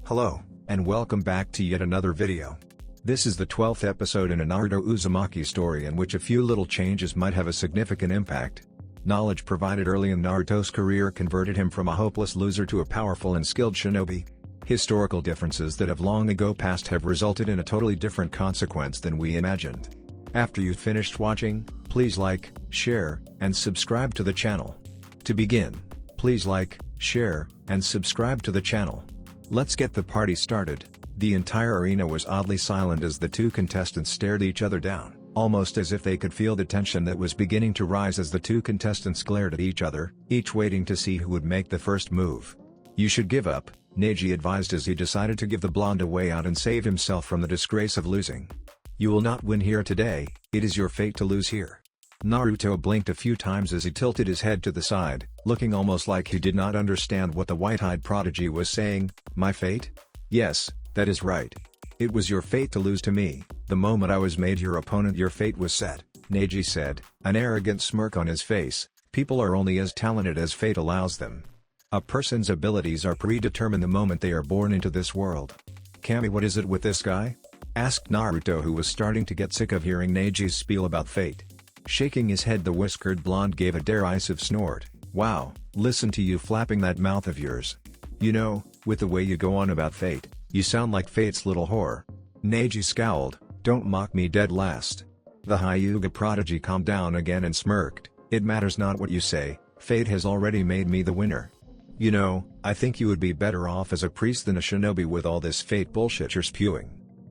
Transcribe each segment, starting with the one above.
Hello, and welcome back to yet another video. This is the 12th episode in a Naruto Uzumaki story in which a few little changes might have a significant impact. Knowledge provided early in Naruto's career converted him from a hopeless loser to a powerful and skilled shinobi. Historical differences that have long ago passed have resulted in a totally different consequence than we imagined. After you've finished watching, please like, share, and subscribe to the channel. To begin, please like, share, and subscribe to the channel. Let's get the party started. The entire arena was oddly silent as the two contestants stared each other down, almost as if they could feel the tension that was beginning to rise as the two contestants glared at each other, each waiting to see who would make the first move. You should give up, Neji advised as he decided to give the blonde a way out and save himself from the disgrace of losing. You will not win here today, it is your fate to lose here. Naruto blinked a few times as he tilted his head to the side, looking almost like he did not understand what the white-eyed prodigy was saying. My fate? Yes, that is right. It was your fate to lose to me. The moment I was made your opponent, your fate was set, Neji said, an arrogant smirk on his face. People are only as talented as fate allows them. A person's abilities are predetermined the moment they are born into this world. Kami, what is it with this guy? Asked Naruto, who was starting to get sick of hearing Neji's spiel about fate. Shaking his head, the whiskered blonde gave a derisive snort. Wow, listen to you flapping that mouth of yours. You know, with the way you go on about fate, you sound like fate's little whore. Neji scowled. Don't mock me dead last. The Hyuga prodigy calmed down again and smirked. It matters not what you say, fate has already made me the winner. You know, I think you would be better off as a priest than a shinobi with all this fate bullshit you're spewing.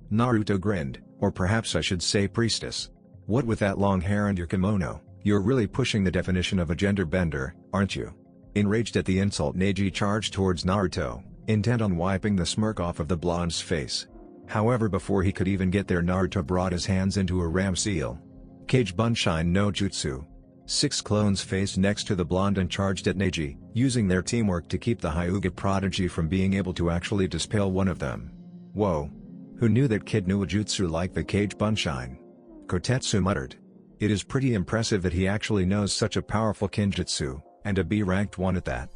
Naruto grinned, or perhaps I should say priestess. What with that long hair and your kimono, you're really pushing the definition of a gender bender, aren't you? Enraged at the insult, Neji charged towards Naruto, intent on wiping the smirk off of the blonde's face. However, before he could even get there, Naruto brought his hands into a ram seal. Kage Bunshin no Jutsu. 6 clones faced next to the blonde and charged at Neji, using their teamwork to keep the Hyuga prodigy from being able to actually dispel one of them. Whoa! Who knew that kid knew a jutsu like the Kage Bunshin? Kotetsu muttered. It is pretty impressive that he actually knows such a powerful kinjutsu, and a B-ranked one at that.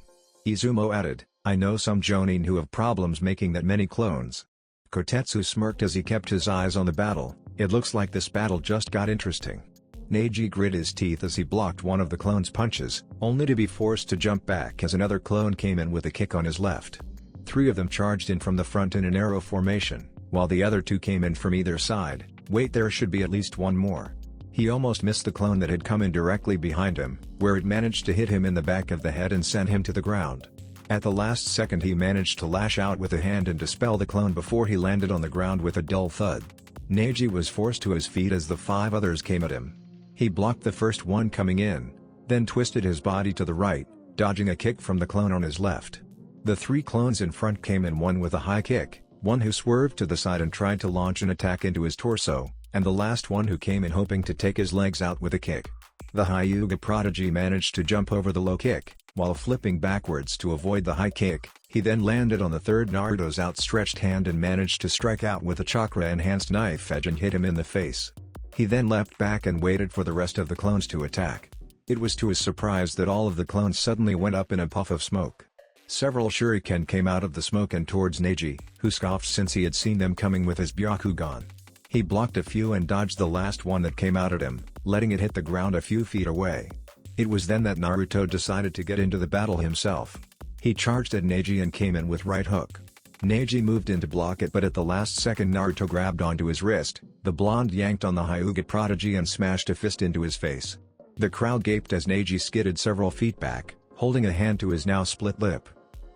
Izumo added, I know some jonin who have problems making that many clones. Kotetsu smirked as he kept his eyes on the battle. It looks like this battle just got interesting. Neji grit his teeth as he blocked one of the clone's punches, only to be forced to jump back as another clone came in with a kick on his left. 3 of them charged in from the front in an arrow formation, while the other 2 came in from either side. Wait, there should be at least one more. He almost missed the clone that had come in directly behind him, where it managed to hit him in the back of the head and send him to the ground. At the last second, he managed to lash out with a hand and dispel the clone before he landed on the ground with a dull thud. Neji was forced to his feet as the 5 others came at him. He blocked the first one coming in, then twisted his body to the right, dodging a kick from the clone on his left. The 3 clones in front came in, one with a high kick, one who swerved to the side and tried to launch an attack into his torso, and the last one who came in hoping to take his legs out with a kick. The Hyuga prodigy managed to jump over the low kick, while flipping backwards to avoid the high kick. He then landed on the third Naruto's outstretched hand and managed to strike out with a chakra-enhanced knife edge and hit him in the face. He then leapt back and waited for the rest of the clones to attack. It was to his surprise that all of the clones suddenly went up in a puff of smoke. Several shuriken came out of the smoke and towards Neji, who scoffed since he had seen them coming with his Byakugan. He blocked a few and dodged the last one that came out at him, letting it hit the ground a few feet away. It was then that Naruto decided to get into the battle himself. He charged at Neji and came in with right hook. Neji moved in to block it, but at the last second Naruto grabbed onto his wrist. The blonde yanked on the Hyuga prodigy and smashed a fist into his face. The crowd gaped as Neji skidded several feet back, holding a hand to his now split lip.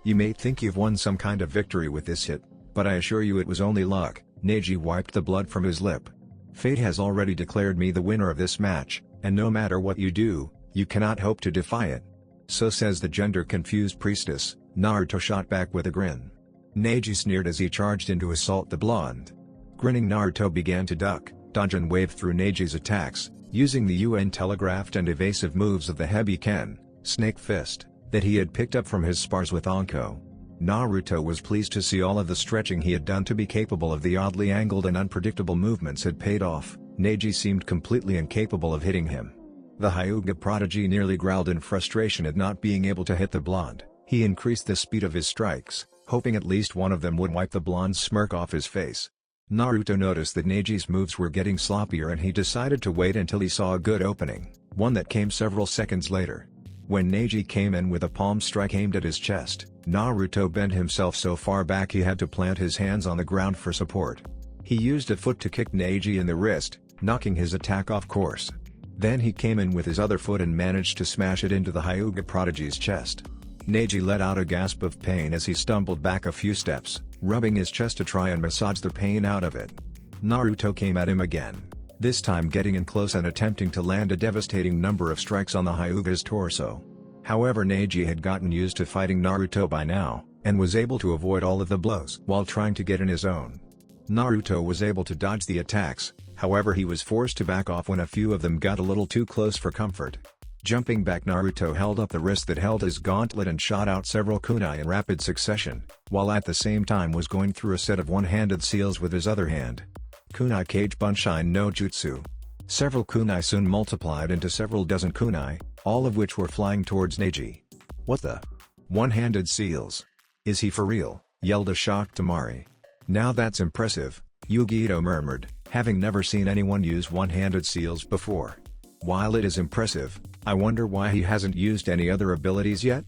You may think you've won some kind of victory with this hit, but I assure you it was only luck. Neji wiped the blood from his lip. Fate has already declared me the winner of this match, and no matter what you do, you cannot hope to defy it. So says the gender-confused priestess, Naruto shot back with a grin. Neji sneered as he charged in to assault the blonde. Grinning, Naruto began to duck, dodge and wave through Neji's attacks, using the UN telegraphed and evasive moves of the Hebi Ken, Snake Fist, that he had picked up from his spars with Anko. Naruto was pleased to see all of the stretching he had done to be capable of the oddly angled and unpredictable movements had paid off. Neji seemed completely incapable of hitting him. The Hyuga prodigy nearly growled in frustration at not being able to hit the blonde. He increased the speed of his strikes, hoping at least one of them would wipe the blonde's smirk off his face. Naruto noticed that Neji's moves were getting sloppier and he decided to wait until he saw a good opening, one that came several seconds later. When Neji came in with a palm strike aimed at his chest, Naruto bent himself so far back he had to plant his hands on the ground for support. He used a foot to kick Neji in the wrist, knocking his attack off course. Then he came in with his other foot and managed to smash it into the Hyuga prodigy's chest. Neji let out a gasp of pain as he stumbled back a few steps, rubbing his chest to try and massage the pain out of it. Naruto came at him again, this time getting in close and attempting to land a devastating number of strikes on the Hyuga's torso. However, Neji had gotten used to fighting Naruto by now, and was able to avoid all of the blows while trying to get in his own. Naruto was able to dodge the attacks, however he was forced to back off when a few of them got a little too close for comfort. Jumping back, Naruto held up the wrist that held his gauntlet and shot out several kunai in rapid succession, while at the same time was going through a set of one-handed seals with his other hand. Kunai Cage Bunshin no Jutsu. Several kunai soon multiplied into several dozen kunai, all of which were flying towards Neji. What the? One-handed seals? Is he for real? Yelled a shocked Temari. Now that's impressive, Yu-Gi-Oh murmured, having never seen anyone use one-handed seals before. While it is impressive, I wonder why he hasn't used any other abilities yet?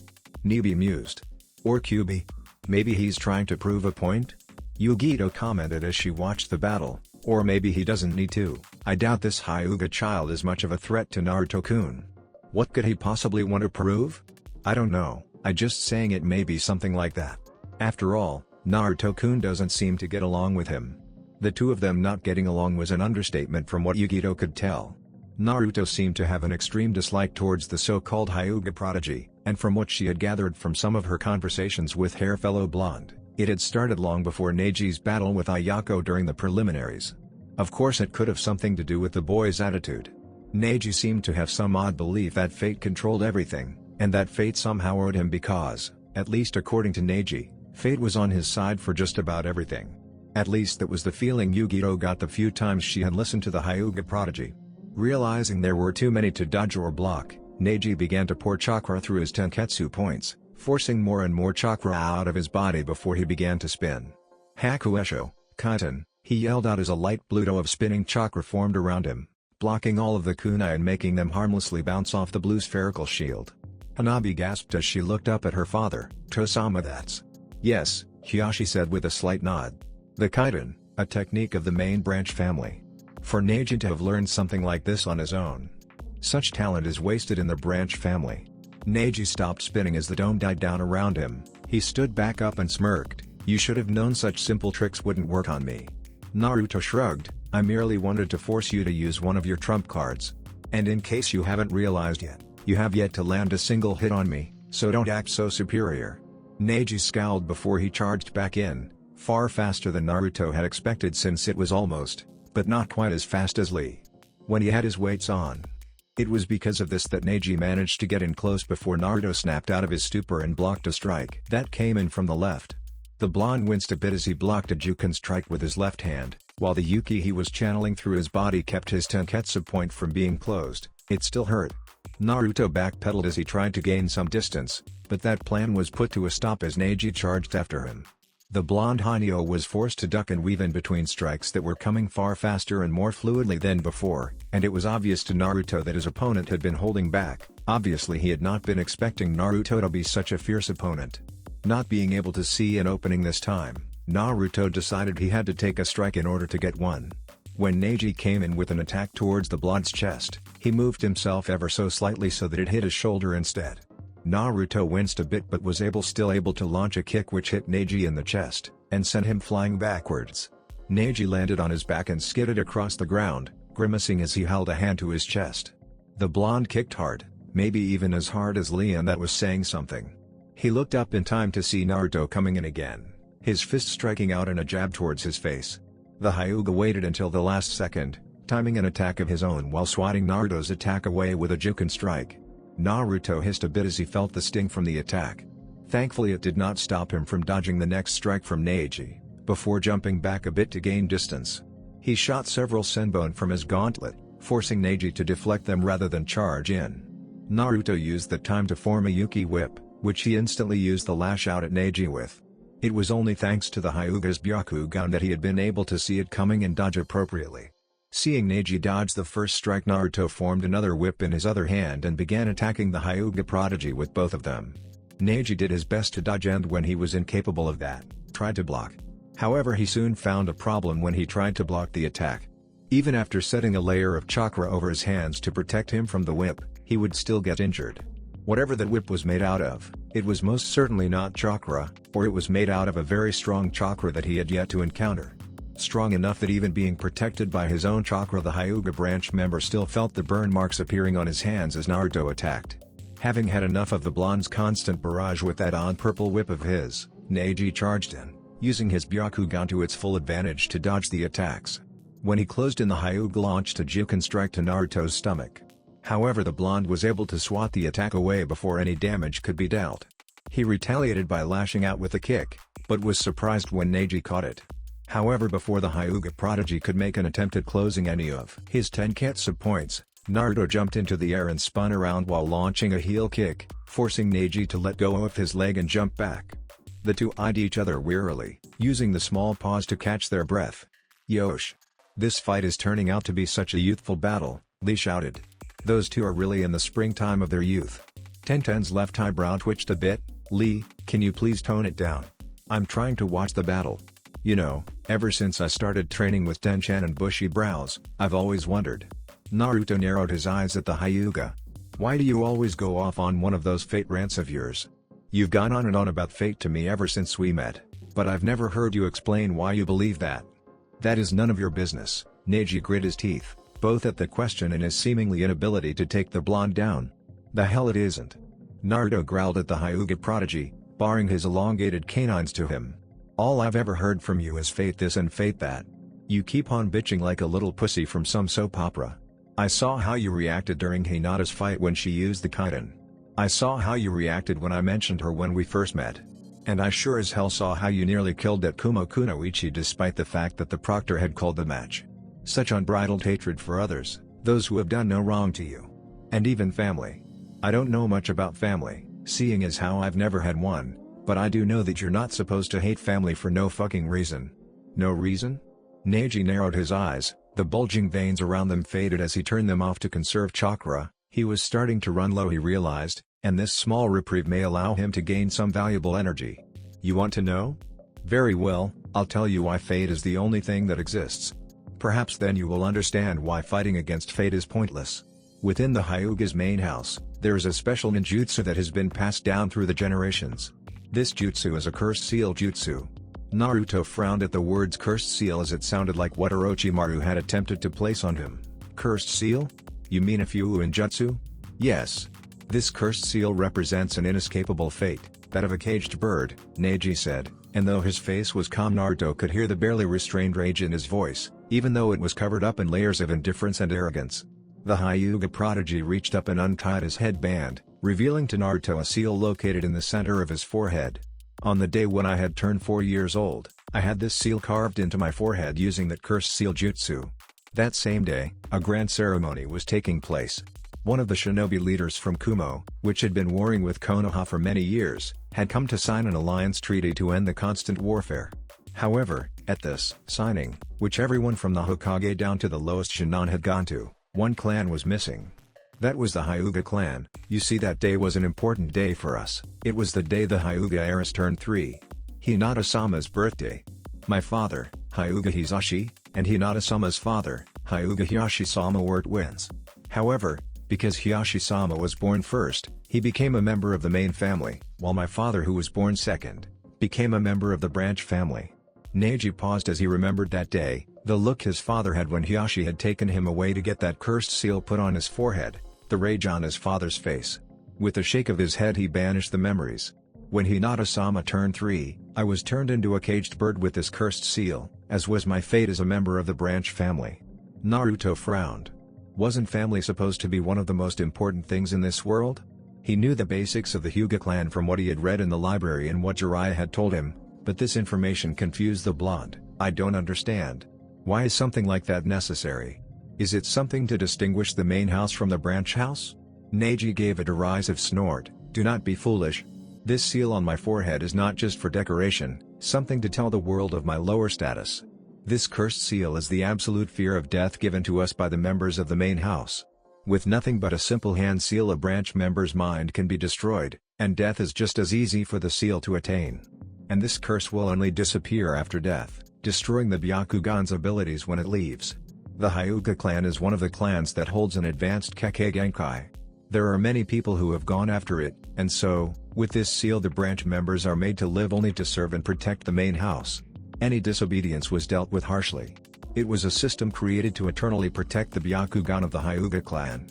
Nibi mused. Or Kyubi? Maybe he's trying to prove a point? Yu-Gi-Oh commented as she watched the battle, or maybe he doesn't need to. I doubt this Hyuga child is much of a threat to Naruto-kun. What could he possibly want to prove? I don't know, I just saying it may be something like that. After all, Naruto-kun doesn't seem to get along with him. The two of them not getting along was an understatement from what Yu-Gi-Oh could tell. Naruto seemed to have an extreme dislike towards the so-called Hyuga prodigy, and from what she had gathered from some of her conversations with her fellow blonde, it had started long before Neji's battle with Ayako during the preliminaries. Of course it could have something to do with the boy's attitude. Neji seemed to have some odd belief that fate controlled everything, and that fate somehow owed him because, at least according to Neji, fate was on his side for just about everything. At least that was the feeling Yu-Gi-Oh got the few times she had listened to the Hyuga prodigy. Realizing there were too many to dodge or block, Neji began to pour chakra through his tenketsu points, forcing more and more chakra out of his body before he began to spin. Hakuesho, Kaiten, he yelled out as a light bluto of spinning chakra formed around him, blocking all of the kunai and making them harmlessly bounce off the blue spherical shield. Hanabi gasped as she looked up at her father. Tosama, that's... Yes, Hiyashi said with a slight nod. The Kaiten, a technique of the main branch family. For Neji to have learned something like this on his own. Such talent is wasted in the branch family. Neji stopped spinning as the dome died down around him. He stood back up and smirked. You should have known such simple tricks wouldn't work on me. Naruto shrugged. I merely wanted to force you to use one of your trump cards. And in case you haven't realized yet, you have yet to land a single hit on me, so don't act so superior. Neji scowled before he charged back in, far faster than Naruto had expected since it was almost, but not quite as fast as Lee. When he had his weights on. It was because of this that Neji managed to get in close before Naruto snapped out of his stupor and blocked a strike that came in from the left. The blonde winced a bit as he blocked a Juken strike with his left hand, while the Yuki he was channeling through his body kept his tenketsu point from being closed. It still hurt. Naruto backpedaled as he tried to gain some distance, but that plan was put to a stop as Neji charged after him. The blonde Hanyo was forced to duck and weave in between strikes that were coming far faster and more fluidly than before, and it was obvious to Naruto that his opponent had been holding back. Obviously he had not been expecting Naruto to be such a fierce opponent. Not being able to see an opening this time, Naruto decided he had to take a strike in order to get one. When Neji came in with an attack towards the blonde's chest, he moved himself ever so slightly so that it hit his shoulder instead. Naruto winced a bit but was still able to launch a kick which hit Neji in the chest, and sent him flying backwards. Neji landed on his back and skidded across the ground, grimacing as he held a hand to his chest. The blonde kicked hard, maybe even as hard as Lee, and that was saying something. He looked up in time to see Naruto coming in again, his fist striking out in a jab towards his face. The Hyuga waited until the last second, timing an attack of his own while swatting Naruto's attack away with a Juken strike. Naruto hissed a bit as he felt the sting from the attack. Thankfully it did not stop him from dodging the next strike from Neji, before jumping back a bit to gain distance. He shot several senbon from his gauntlet, forcing Neji to deflect them rather than charge in. Naruto used the time to form a Yuki whip, which he instantly used the lash out at Neji with. It was only thanks to the Hyuga's Byakugan that he had been able to see it coming and dodge appropriately. Seeing Neji dodge the first strike, Naruto formed another whip in his other hand and began attacking the Hyuga prodigy with both of them. Neji did his best to dodge, and when he was incapable of that, tried to block. However, he soon found a problem when he tried to block the attack. Even after setting a layer of chakra over his hands to protect him from the whip, he would still get injured. Whatever that whip was made out of, it was most certainly not chakra, or it was made out of a very strong chakra that he had yet to encounter. Strong enough that even being protected by his own chakra, the Hyuga branch member still felt the burn marks appearing on his hands as Naruto attacked. Having had enough of the blonde's constant barrage with that odd purple whip of his, Neji charged in, using his Byakugan to its full advantage to dodge the attacks. When he closed in, the Hyuga launched a Juken strike to Naruto's stomach. However, the blonde was able to swat the attack away before any damage could be dealt. He retaliated by lashing out with a kick, but was surprised when Neji caught it. However, before the Hyuga prodigy could make an attempt at closing any of his Tenketsu points, Naruto jumped into the air and spun around while launching a heel kick, forcing Neji to let go of his leg and jump back. The two eyed each other wearily, using the small pause to catch their breath. "Yosh! This fight is turning out to be such a youthful battle," Lee shouted. "Those two are really in the springtime of their youth." Tenten's left eyebrow twitched a bit. "Lee, can you please tone it down? I'm trying to watch the battle. You know, ever since I started training with Tenchan and bushy brows, I've always wondered." Naruto narrowed his eyes at the Hyuga. "Why do you always go off on one of those fate rants of yours? You've gone on and on about fate to me ever since we met, but I've never heard you explain why you believe that." "That is none of your business." Neji grit his teeth, both at the question and his seemingly inability to take the blonde down. "The hell it isn't." Naruto growled at the Hyuga prodigy, baring his elongated canines to him. "All I've ever heard from you is fate this and fate that. You keep on bitching like a little pussy from some soap opera. I saw how you reacted during Hinata's fight when she used the Kaiden. I saw how you reacted when I mentioned her when we first met. And I sure as hell saw how you nearly killed that Kumo Kunoichi despite the fact that the proctor had called the match. Such unbridled hatred for others, those who have done no wrong to you. And even family. I don't know much about family, seeing as how I've never had one, but I do know that you're not supposed to hate family for no fucking reason." "No reason?" Neji narrowed his eyes, the bulging veins around them faded as he turned them off to conserve chakra. He was starting to run low, he realized, and this small reprieve may allow him to gain some valuable energy. "You want to know? Very well, I'll tell you why fate is the only thing that exists. Perhaps then you will understand why fighting against fate is pointless. Within the Hyuga's main house, there is a special ninjutsu that has been passed down through the generations. This jutsu is a cursed seal jutsu." Naruto frowned at the words cursed seal as it sounded like what Orochimaru had attempted to place on him. "Cursed seal? You mean a Fuuin jutsu?" "Yes. This cursed seal represents an inescapable fate, that of a caged bird," Neji said, and though his face was calm, Naruto could hear the barely restrained rage in his voice, even though it was covered up in layers of indifference and arrogance. The Hyuga prodigy reached up and untied his headband, revealing to Naruto a seal located in the center of his forehead. "On the day when I had turned 4 years old, I had this seal carved into my forehead using that cursed seal jutsu. That same day, a grand ceremony was taking place. One of the shinobi leaders from Kumo, which had been warring with Konoha for many years, had come to sign an alliance treaty to end the constant warfare. However, at this signing, which everyone from the Hokage down to the lowest Shinan had gone to, one clan was missing. That was the Hyuga clan. You see, that day was an important day for us. It was the day the Hyuga heiress turned 3. Hinata-sama's birthday. My father, Hyuga Hisashi, and Hinata-sama's father, Hyuga Hiyashi-sama were twins. However, because Hiyashi-sama was born first, he became a member of the main family, while my father, who was born second, became a member of the branch family." Neji paused as he remembered that day, the look his father had when Hiyashi had taken him away to get that cursed seal put on his forehead, the rage on his father's face. With a shake of his head he banished the memories. "When Hinata-sama turned 3, I was turned into a caged bird with this cursed seal, as was my fate as a member of the branch family." Naruto frowned. Wasn't family supposed to be one of the most important things in this world? He knew the basics of the Hyuga clan from what he had read in the library and what Jiraiya had told him, but this information confused the blonde. "I don't understand. Why is something like that necessary? Is it something to distinguish the main house from the branch house?" Neji gave a derisive snort. "Do not be foolish. This seal on my forehead is not just for decoration, Something to tell the world of my lower status. This cursed seal is the absolute fear of death given to us by the members of the main house. With nothing but a simple hand seal a branch member's mind can be destroyed, and death is just as easy for the seal to attain. And this curse will only disappear after death, destroying the Byakugan's abilities when it leaves. The Hyuga clan is one of the clans that holds an advanced Kekkei Genkai. There are many people who have gone after it, and so, with this seal the branch members are made to live only to serve and protect the main house. Any disobedience was dealt with harshly. It was a system created to eternally protect the Byakugan of the Hyuga clan.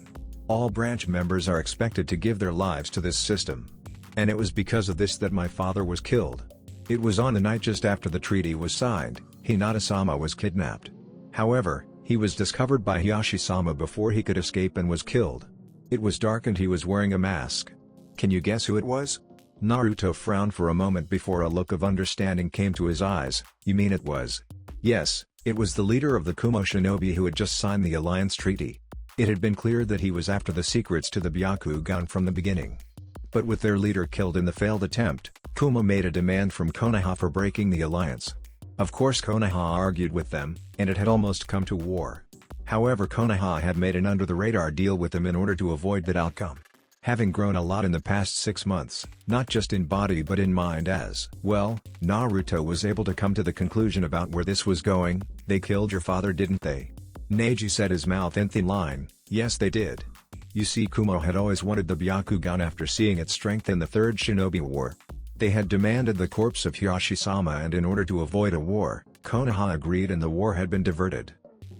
All branch members are expected to give their lives to this system. And it was because of this that my father was killed. It was on the night just after the treaty was signed, Hinata-sama was kidnapped. However, he was discovered by Hiyashi-sama before he could escape and was killed. It was dark and he was wearing a mask. Can you guess who it was? Naruto frowned for a moment before a look of understanding came to his eyes. You mean it was? Yes, it was the leader of the Kumo Shinobi who had just signed the alliance treaty. It had been clear that he was after the secrets to the Byakugan from the beginning. But with their leader killed in the failed attempt, Kumo made a demand from Konoha for breaking the alliance. Of course Konoha argued with them, and it had almost come to war. However Konoha had made an under-the-radar deal with them in order to avoid that outcome. Having grown a lot in the past 6 months, not just in body but in mind as well, Naruto was able to come to the conclusion about where this was going. They killed your father, didn't they? Neji set his mouth in thin line. Yes, they did. You see, Kumo had always wanted the Byakugan after seeing its strength in the Third Shinobi War. They had demanded the corpse of Hiyashi-sama, and in order to avoid a war, Konoha agreed and the war had been diverted.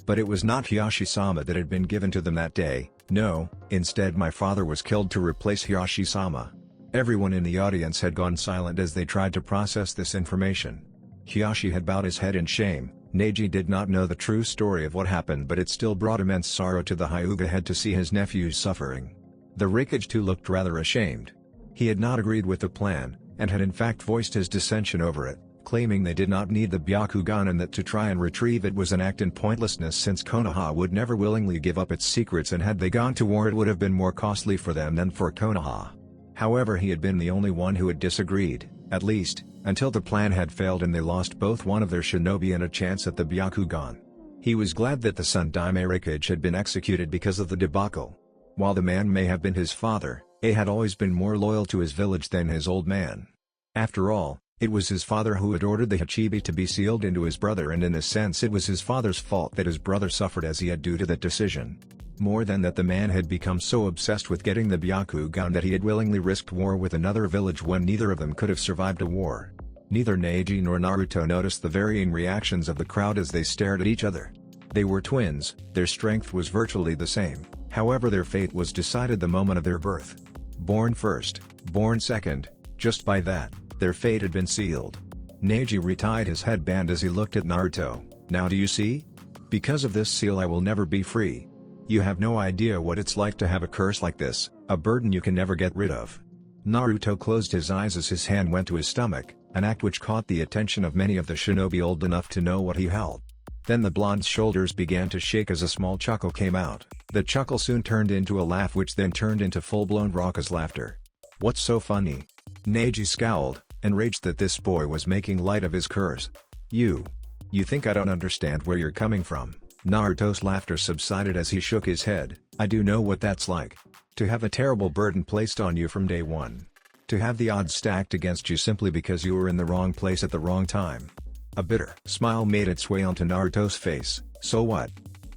But it was not Hiyashi-sama that had been given to them that day. No, instead my father was killed to replace Hiyashi-sama. Everyone in the audience had gone silent as they tried to process this information. Hiyashi had bowed his head in shame. Neji did not know the true story of what happened, but it still brought immense sorrow to the Hyuga head to see his nephews suffering. The Raikage too looked rather ashamed. He had not agreed with the plan, and had in fact voiced his dissension over it, claiming they did not need the Byakugan and that to try and retrieve it was an act in pointlessness since Konoha would never willingly give up its secrets, and had they gone to war it would have been more costly for them than for Konoha. However, he had been the only one who had disagreed, at least, until the plan had failed and they lost both one of their shinobi and a chance at the Byakugan. He was glad that the Sun Daime Raikage had been executed because of the debacle. While the man may have been his father, he had always been more loyal to his village than his old man. After all, it was his father who had ordered the Hachibi to be sealed into his brother, and in a sense it was his father's fault that his brother suffered as he had due to that decision. More than that, the man had become so obsessed with getting the Byakugan that he had willingly risked war with another village when neither of them could have survived a war. Neither Neji nor Naruto noticed the varying reactions of the crowd as they stared at each other. They were twins, their strength was virtually the same, however their fate was decided the moment of their birth. Born first, born second, just by that, their fate had been sealed. Neji retied his headband as he looked at Naruto. Now do you see? Because of this seal I will never be free. You have no idea what it's like to have a curse like this, a burden you can never get rid of. Naruto closed his eyes as his hand went to his stomach, an act which caught the attention of many of the shinobi old enough to know what he held. Then the blonde's shoulders began to shake as a small chuckle came out. The chuckle soon turned into a laugh, which then turned into full-blown raucous laughter. What's so funny? Neji scowled, enraged that this boy was making light of his curse. You think I don't understand where you're coming from? Naruto's laughter subsided as he shook his head. I do know what that's like. To have a terrible burden placed on you from day one. To have the odds stacked against you simply because you were in the wrong place at the wrong time. A bitter smile made its way onto Naruto's face. So what?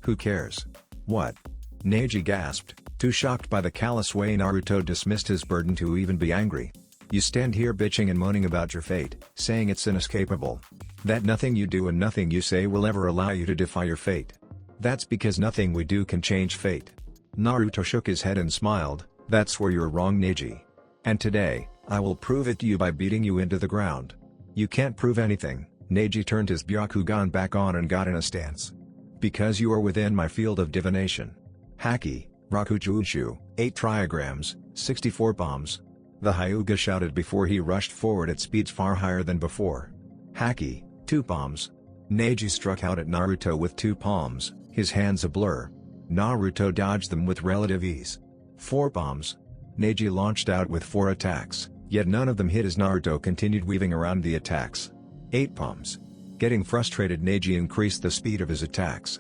Who cares? What? Neji gasped, too shocked by the callous way Naruto dismissed his burden to even be angry. You stand here bitching and moaning about your fate, saying it's inescapable. That nothing you do and nothing you say will ever allow you to defy your fate. That's because nothing we do can change fate. Naruto shook his head and smiled. That's where you're wrong, Neji. And today, I will prove it to you by beating you into the ground. You can't prove anything. Neji turned his Byakugan back on and got in a stance. Because you are within my field of divination. Haki, Rakuchushu, 8 trigrams, 64 bombs. The Hyuga shouted before he rushed forward at speeds far higher than before. Haki, 2 palms. Neji struck out at Naruto with 2 palms, his hands a blur. Naruto dodged them with relative ease. 4 palms. Neji launched out with 4 attacks, yet none of them hit as Naruto continued weaving around the attacks. 8 palms. Getting frustrated, Neji increased the speed of his attacks.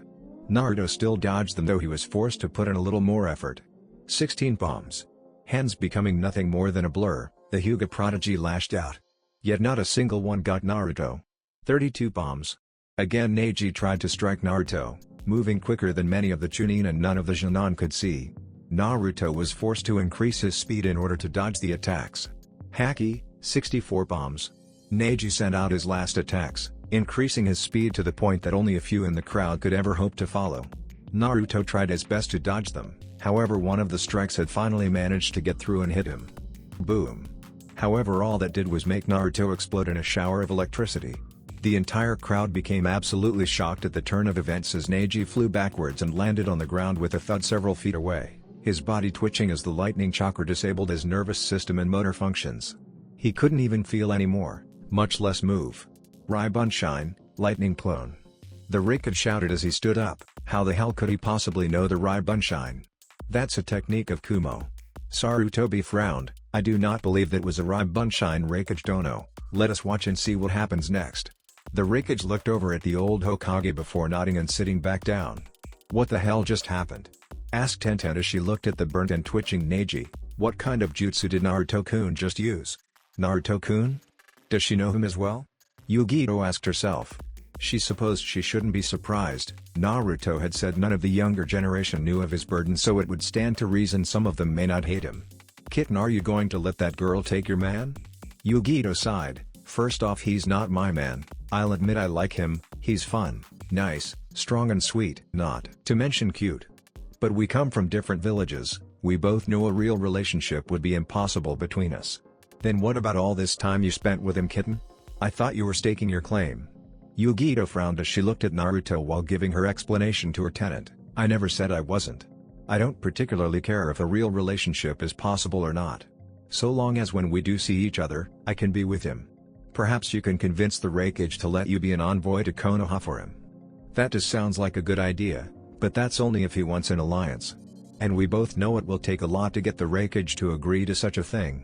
Naruto still dodged them, though he was forced to put in a little more effort. 16 palms. Hands becoming nothing more than a blur, the Hyuga prodigy lashed out. Yet not a single one got Naruto. 32 palms. Again Neji tried to strike Naruto, moving quicker than many of the Chunin and none of the Jonin could see. Naruto was forced to increase his speed in order to dodge the attacks. Haki, 64 palms. Neji sent out his last attacks, increasing his speed to the point that only a few in the crowd could ever hope to follow. Naruto tried his best to dodge them, however one of the strikes had finally managed to get through and hit him. Boom. However, all that did was make Naruto explode in a shower of electricity. The entire crowd became absolutely shocked at the turn of events as Neji flew backwards and landed on the ground with a thud several feet away, his body twitching as the lightning chakra disabled his nervous system and motor functions. He couldn't even feel anymore, much less move. Rai-Bunshine, lightning clone. The Raikage shouted as he stood up, how the hell could he possibly know the Rai-Bunshine? That's a technique of Kumo. Sarutobi frowned, I do not believe that was a Rai-Bunshine Raikage dono, let us watch and see what happens next. The Raikage looked over at the old Hokage before nodding and sitting back down. What the hell just happened? Asked Tenten as she looked at the burnt and twitching Neji. What kind of jutsu did Naruto-kun just use? Naruto-kun? Does she know him as well? Yugito asked herself. She supposed she shouldn't be surprised. Naruto had said none of the younger generation knew of his burden, so it would stand to reason some of them may not hate him. Kitten, are you going to let that girl take your man? Yugito sighed. First off, he's not my man. I'll admit I like him, he's fun, nice, strong and sweet, not to mention cute. But we come from different villages, we both know a real relationship would be impossible between us. Then what about all this time you spent with him, Kitten? I thought you were staking your claim. Yugito frowned as she looked at Naruto while giving her explanation to her tenant. I never said I wasn't. I don't particularly care if a real relationship is possible or not. So long as when we do see each other, I can be with him. Perhaps you can convince the Raikage to let you be an envoy to Konoha for him. That just sounds like a good idea, but that's only if he wants an alliance. And we both know it will take a lot to get the Raikage to agree to such a thing.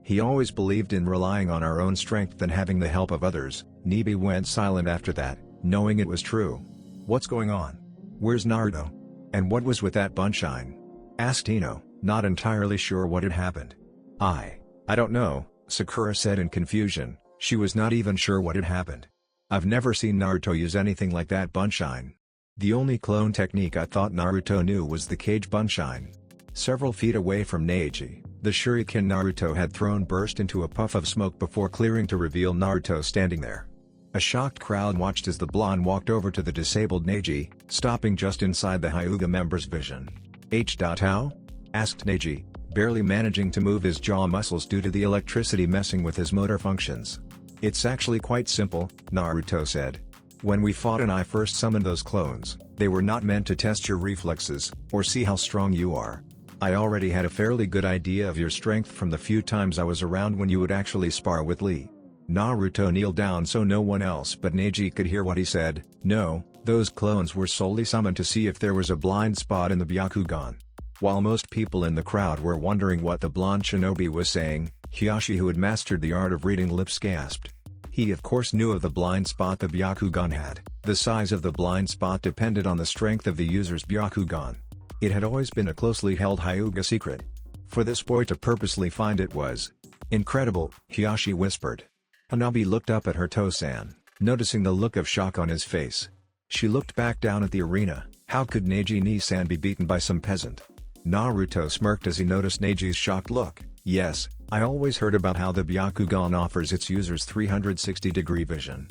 He always believed in relying on our own strength than having the help of others. Nibi went silent after that, knowing it was true. What's going on? Where's Naruto? And what was with that Bunshine? Asked Ino, not entirely sure what had happened. I don't know, Sakura said in confusion. She was not even sure what had happened. I've never seen Naruto use anything like that Bunshine. The only clone technique I thought Naruto knew was the Cage Bunshine. Several feet away from Neji, the shuriken Naruto had thrown burst into a puff of smoke before clearing to reveal Naruto standing there. A shocked crowd watched as the blonde walked over to the disabled Neji, stopping just inside the Hyuga member's vision. How? Asked Neji, barely managing to move his jaw muscles due to the electricity messing with his motor functions. It's actually quite simple, Naruto said. When we fought and I first summoned those clones, they were not meant to test your reflexes, or see how strong you are. I already had a fairly good idea of your strength from the few times I was around when you would actually spar with Lee. Naruto kneeled down so no one else but Neji could hear what he said. No, those clones were solely summoned to see if there was a blind spot in the Byakugan. While most people in the crowd were wondering what the blonde shinobi was saying, Hiyashi, who had mastered the art of reading lips, gasped. He of course knew of the blind spot the Byakugan had. The size of the blind spot depended on the strength of the user's Byakugan. It had always been a closely held Hyuga secret. For this boy to purposely find it was incredible, Hiyashi whispered. Hanabi looked up at her Tosan, noticing the look of shock on his face. She looked back down at the arena. How could Neji-ni-san be beaten by some peasant? Naruto smirked as he noticed Neji's shocked look. Yes, I always heard about how the Byakugan offers its users 360-degree vision.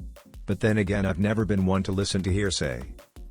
But then again, I've never been one to listen to hearsay.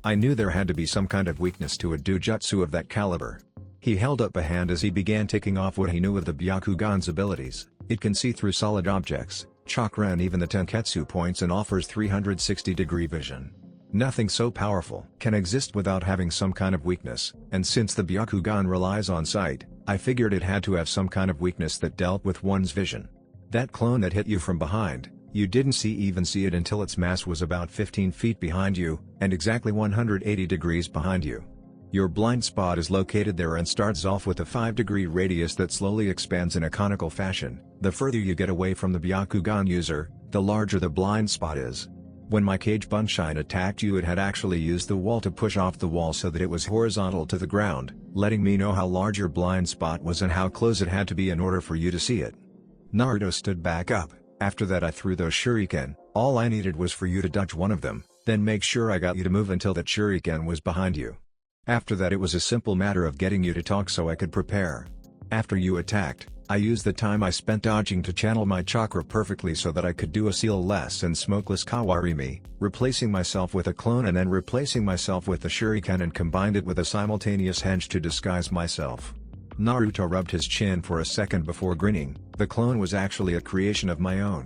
I knew there had to be some kind of weakness to a dojutsu of that caliber. He held up a hand as he began ticking off what he knew of the Byakugan's abilities. It can see through solid objects, chakra and even the tenketsu points, and offers 360-degree vision. Nothing so powerful can exist without having some kind of weakness, and since the Byakugan relies on sight, I figured it had to have some kind of weakness that dealt with one's vision. That clone that hit you from behind, you didn't even see it until its mass was about 15 feet behind you, and exactly 180 degrees behind you. Your blind spot is located there and starts off with a 5-degree radius that slowly expands in a conical fashion. The further you get away from the Byakugan user, the larger the blind spot is. When my Kage Bunshin attacked you, it had actually used the wall to push off the wall so that it was horizontal to the ground, letting me know how large your blind spot was and how close it had to be in order for you to see it. Naruto stood back up. After that I threw those shuriken. All I needed was for you to dodge one of them, then make sure I got you to move until that shuriken was behind you. After that it was a simple matter of getting you to talk so I could prepare. After you attacked, I used the time I spent dodging to channel my chakra perfectly so that I could do a seal-less and smokeless Kawarimi, replacing myself with a clone and then replacing myself with the shuriken and combined it with a simultaneous henge to disguise myself. Naruto rubbed his chin for a second before grinning. The clone was actually a creation of my own.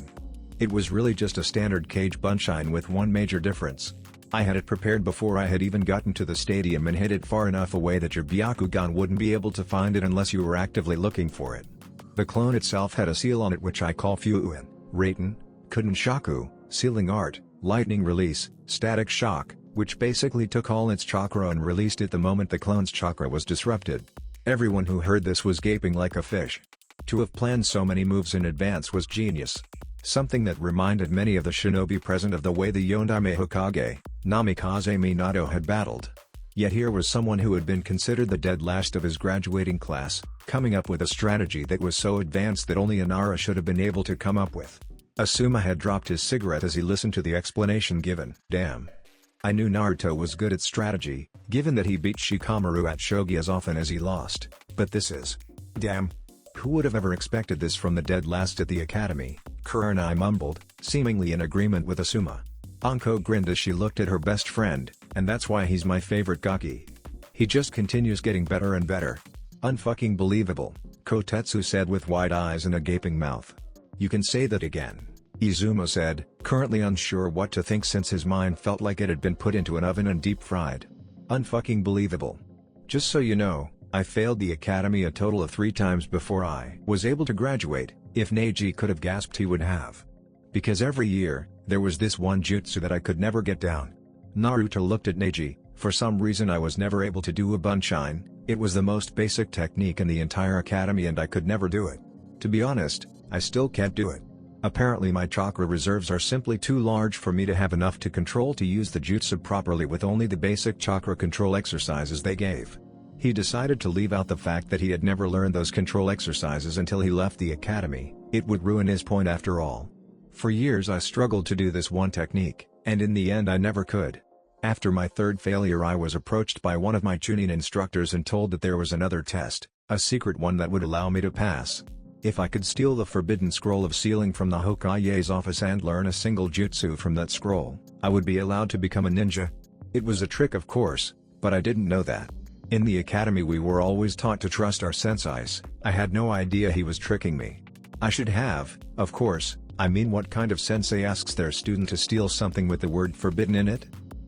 It was really just a standard Kage Bunshin with one major difference. I had it prepared before I had even gotten to the stadium and hid it far enough away that your Byakugan wouldn't be able to find it unless you were actively looking for it. The clone itself had a seal on it which I call Fuuin, Raiten, Kudenshaku, Sealing Art, Lightning Release, Static Shock, which basically took all its chakra and released it the moment the clone's chakra was disrupted. Everyone who heard this was gaping like a fish. To have planned so many moves in advance was genius. Something that reminded many of the shinobi present of the way the Yondaime Hokage, Namikaze Minato had battled. Yet here was someone who had been considered the dead last of his graduating class, coming up with a strategy that was so advanced that only Inara should have been able to come up with. Asuma had dropped his cigarette as he listened to the explanation given. Damn. I knew Naruto was good at strategy, given that he beat Shikamaru at shogi as often as he lost, but this is... damn. Who would have ever expected this from the dead last at the academy? Kurenai mumbled, seemingly in agreement with Asuma. Anko grinned as she looked at her best friend, and that's why he's my favorite Gaki. He just continues getting better and better. Unfucking believable, Kotetsu said with wide eyes and a gaping mouth. You can say that again. Izuma said, currently unsure what to think since his mind felt like it had been put into an oven and deep fried. Unfucking believable. Just so you know, I failed the academy a total of 3 times before I was able to graduate. If Neji could have gasped he would have. Because every year, there was this one jutsu that I could never get down. Naruto looked at Neji. For some reason I was never able to do a Bunshin. It was the most basic technique in the entire academy and I could never do it. To be honest, I still can't do it. Apparently my chakra reserves are simply too large for me to have enough to control to use the jutsu properly with only the basic chakra control exercises they gave. He decided to leave out the fact that he had never learned those control exercises until he left the academy. It would ruin his point after all. For years I struggled to do this one technique, and in the end I never could. After my 3rd failure I was approached by one of my Chunin instructors and told that there was another test, a secret one that would allow me to pass. If I could steal the forbidden scroll of sealing from the Hokage's office and learn a single jutsu from that scroll, I would be allowed to become a ninja. It was a trick of course, but I didn't know that. In the academy we were always taught to trust our sensais. I had no idea he was tricking me. I should have, of course. I mean, what kind of sensei asks their student to steal something with the word forbidden in it?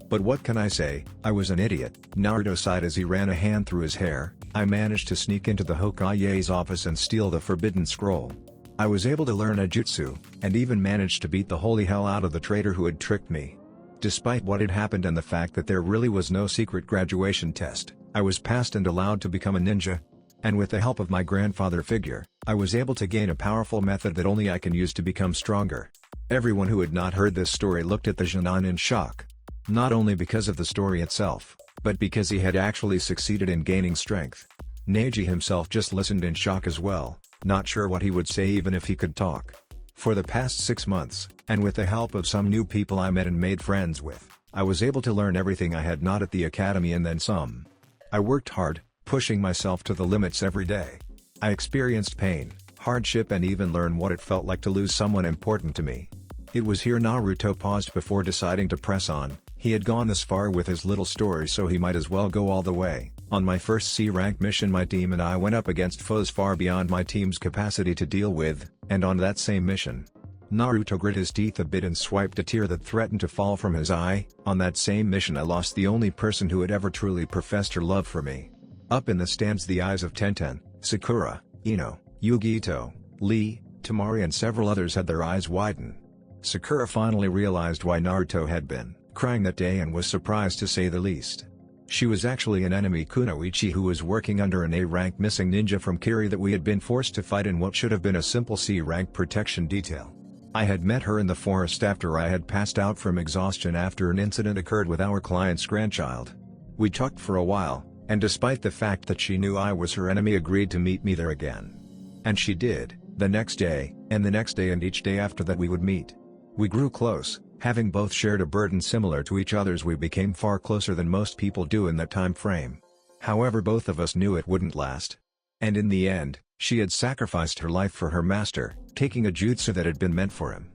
But what can I say, I was an idiot. Naruto sighed as he ran a hand through his hair. I managed to sneak into the Hokage's office and steal the forbidden scroll. I was able to learn a jutsu, and even managed to beat the holy hell out of the traitor who had tricked me. Despite what had happened and the fact that there really was no secret graduation test, I was passed and allowed to become a ninja. And with the help of my grandfather figure, I was able to gain a powerful method that only I can use to become stronger. Everyone who had not heard this story looked at the Jonin in shock. Not only because of the story itself, but because he had actually succeeded in gaining strength. Neji himself just listened in shock as well, not sure what he would say even if he could talk. For the past 6 months, and with the help of some new people I met and made friends with, I was able to learn everything I had not at the academy and then some. I worked hard, pushing myself to the limits every day. I experienced pain, hardship and even learned what it felt like to lose someone important to me. It was here Naruto paused before deciding to press on. He had gone this far with his little story so he might as well go all the way. On my first C-rank mission my team and I went up against foes far beyond my team's capacity to deal with, and on that same mission. Naruto grit his teeth a bit and swiped a tear that threatened to fall from his eye. On that same mission I lost the only person who had ever truly professed her love for me. Up in the stands the eyes of Tenten, Sakura, Ino, Yugi Ito, Lee, Temari and several others had their eyes widen. Sakura finally realized why Naruto had been crying that day and was surprised to say the least. She was actually an enemy kunoichi who was working under an A-rank missing ninja from Kiri that we had been forced to fight in what should have been a simple C-rank protection detail. I had met her in the forest after I had passed out from exhaustion after an incident occurred with our client's grandchild. We talked for a while, and despite the fact that she knew I was her enemy, agreed to meet me there again. And she did, the next day, and the next day, and each day after that we would meet. We grew close, having both shared a burden similar to each other's. We became far closer than most people do in that time frame. However, both of us knew it wouldn't last. And in the end, she had sacrificed her life for her master, taking a jutsu that had been meant for him.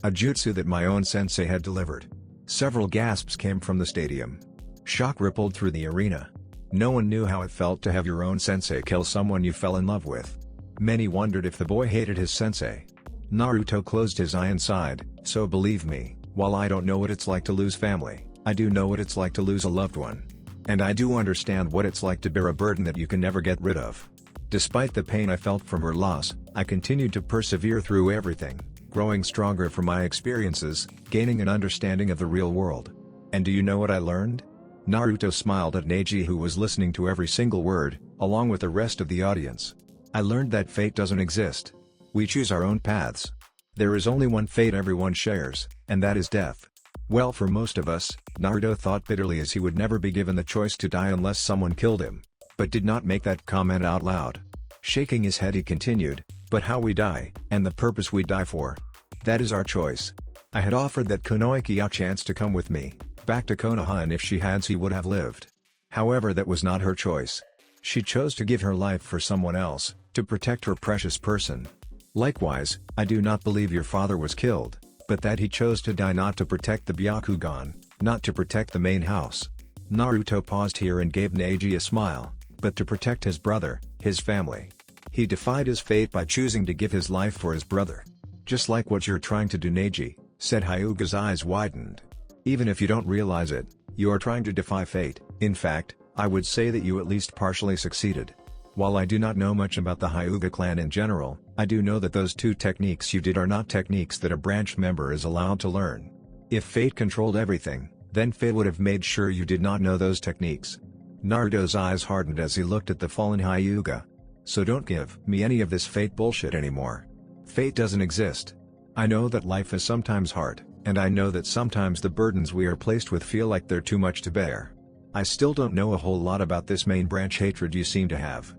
A jutsu that my own sensei had delivered. Several gasps came from the stadium. Shock rippled through the arena. No one knew how it felt to have your own sensei kill someone you fell in love with. Many wondered if the boy hated his sensei. Naruto closed his eye and sighed, "So believe me, while I don't know what it's like to lose family, I do know what it's like to lose a loved one. And I do understand what it's like to bear a burden that you can never get rid of." Despite the pain I felt from her loss, I continued to persevere through everything, growing stronger from my experiences, gaining an understanding of the real world. And do you know what I learned? Naruto smiled at Neji, who was listening to every single word, along with the rest of the audience. I learned that fate doesn't exist. We choose our own paths. There is only one fate everyone shares, and that is death. Well, for most of us, Naruto thought bitterly as he would never be given the choice to die unless someone killed him, but did not make that comment out loud. Shaking his head, he continued, "But how we die, and the purpose we die for, that is our choice." I had offered that Kunoichi a chance to come with me, back to Konoha, and if she had, he would have lived. However, that was not her choice. She chose to give her life for someone else, to protect her precious person. Likewise, I do not believe your father was killed, but that he chose to die not to protect the Byakugan, not to protect the main house. Naruto paused here and gave Neji a smile, but to protect his brother, his family. He defied his fate by choosing to give his life for his brother. "Just like what you're trying to do, Neji," said Hyuga's eyes widened. "Even if you don't realize it, you are trying to defy fate. In fact, I would say that you at least partially succeeded. While I do not know much about the Hyuga clan in general, I do know that those two techniques you did are not techniques that a branch member is allowed to learn. If fate controlled everything, then fate would have made sure you did not know those techniques." Naruto's eyes hardened as he looked at the fallen Hyuga. "So don't give me any of this fate bullshit anymore. Fate doesn't exist. I know that life is sometimes hard, and I know that sometimes the burdens we are placed with feel like they're too much to bear. I still don't know a whole lot about this main branch hatred you seem to have.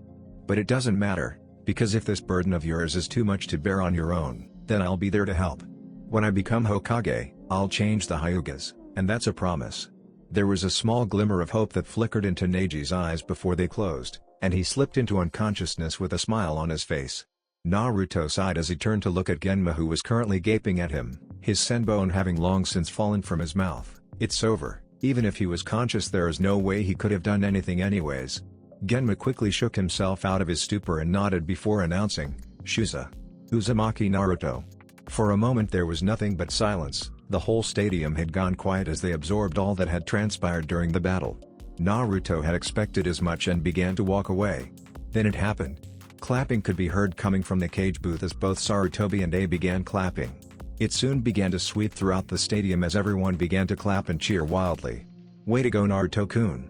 But it doesn't matter, because if this burden of yours is too much to bear on your own, then I'll be there to help. When I become Hokage, I'll change the Hyugas, and that's a promise." There was a small glimmer of hope that flickered into Neji's eyes before they closed, and he slipped into unconsciousness with a smile on his face. Naruto sighed as he turned to look at Genma, who was currently gaping at him, his senbone having long since fallen from his mouth. "It's over. Even if he was conscious, there is no way he could have done anything anyways." Genma quickly shook himself out of his stupor and nodded before announcing, "Shusa. Uzumaki Naruto." For a moment there was nothing but silence. The whole stadium had gone quiet as they absorbed all that had transpired during the battle. Naruto had expected as much and began to walk away. Then it happened. Clapping could be heard coming from the cage booth as both Sarutobi and A began clapping. It soon began to sweep throughout the stadium as everyone began to clap and cheer wildly. "Way to go, Naruto-kun!"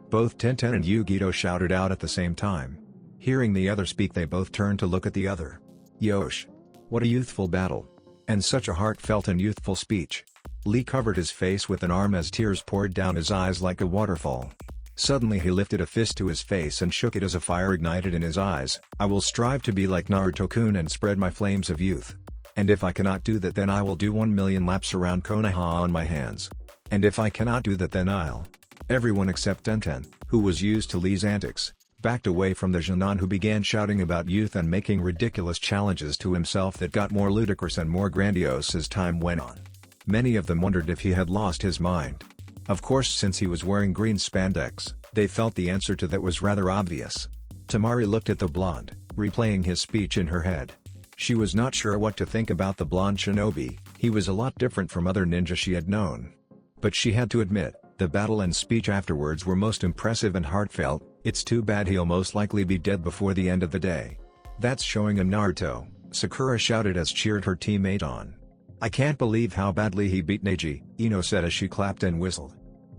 Both Tenten and Yugito shouted out at the same time. Hearing the other speak, they both turned to look at the other. "Yosh! What a youthful battle! And such a heartfelt and youthful speech." Lee covered his face with an arm as tears poured down his eyes like a waterfall. Suddenly he lifted a fist to his face and shook it as a fire ignited in his eyes. "I will strive to be like Naruto-kun and spread my flames of youth. And if I cannot do that, then I will do 1,000,000 laps around Konoha on my hands. And if I cannot do that, then I'll..." Everyone except Tenten, who was used to Lee's antics, backed away from the Jonin, who began shouting about youth and making ridiculous challenges to himself that got more ludicrous and more grandiose as time went on. Many of them wondered if he had lost his mind. Of course, since he was wearing green spandex, they felt the answer to that was rather obvious. Tamari looked at the blonde, replaying his speech in her head. She was not sure what to think about the blonde shinobi. He was a lot different from other ninja she had known. But she had to admit, the battle and speech afterwards were most impressive and heartfelt. "It's too bad he'll most likely be dead before the end of the day. That's showing him, Naruto," Sakura shouted as cheered her teammate on. "I can't believe how badly he beat Neji," Ino said as she clapped and whistled.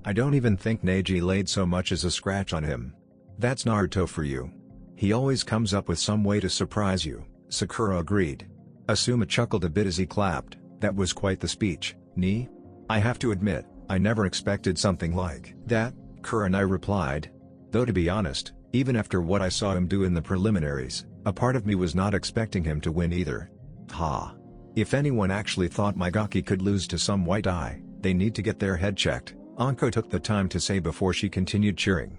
"I don't even think Neji laid so much as a scratch on him. That's Naruto for you. He always comes up with some way to surprise you," Sakura agreed. Asuma chuckled a bit as he clapped. That was quite the speech, ni? I have to admit, I never expected something like that, Kurenai replied. Though to be honest, even after what I saw him do in the preliminaries, a part of me was not expecting him to win either. Ha! If anyone actually thought Maigaki could lose to some white eye, they need to get their head checked, Anko took the time to say before she continued cheering.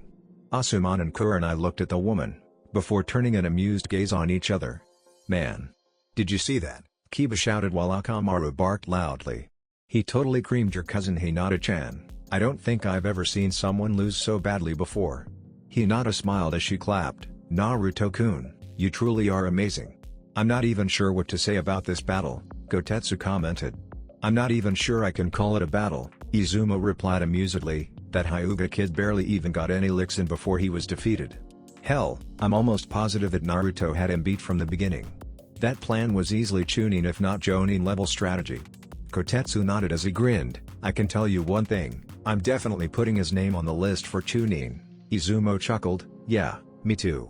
Asuma and Kurenai looked at the woman, before turning an amused gaze on each other. Man! Did you see that? Kiba shouted while Akamaru barked loudly. He totally creamed your cousin Hinata-chan. I don't think I've ever seen someone lose so badly before. Hinata smiled as she clapped. Naruto-kun, you truly are amazing. I'm not even sure what to say about this battle, Gotetsu commented. I'm not even sure I can call it a battle, Izuma replied amusedly. That Hyuga kid barely even got any licks in before he was defeated. Hell, I'm almost positive that Naruto had him beat from the beginning. That plan was easily Chunin if not Jonin level strategy. Kotetsu nodded as he grinned. I can tell you one thing, I'm definitely putting his name on the list for Chunin. Izumo chuckled, yeah, me too.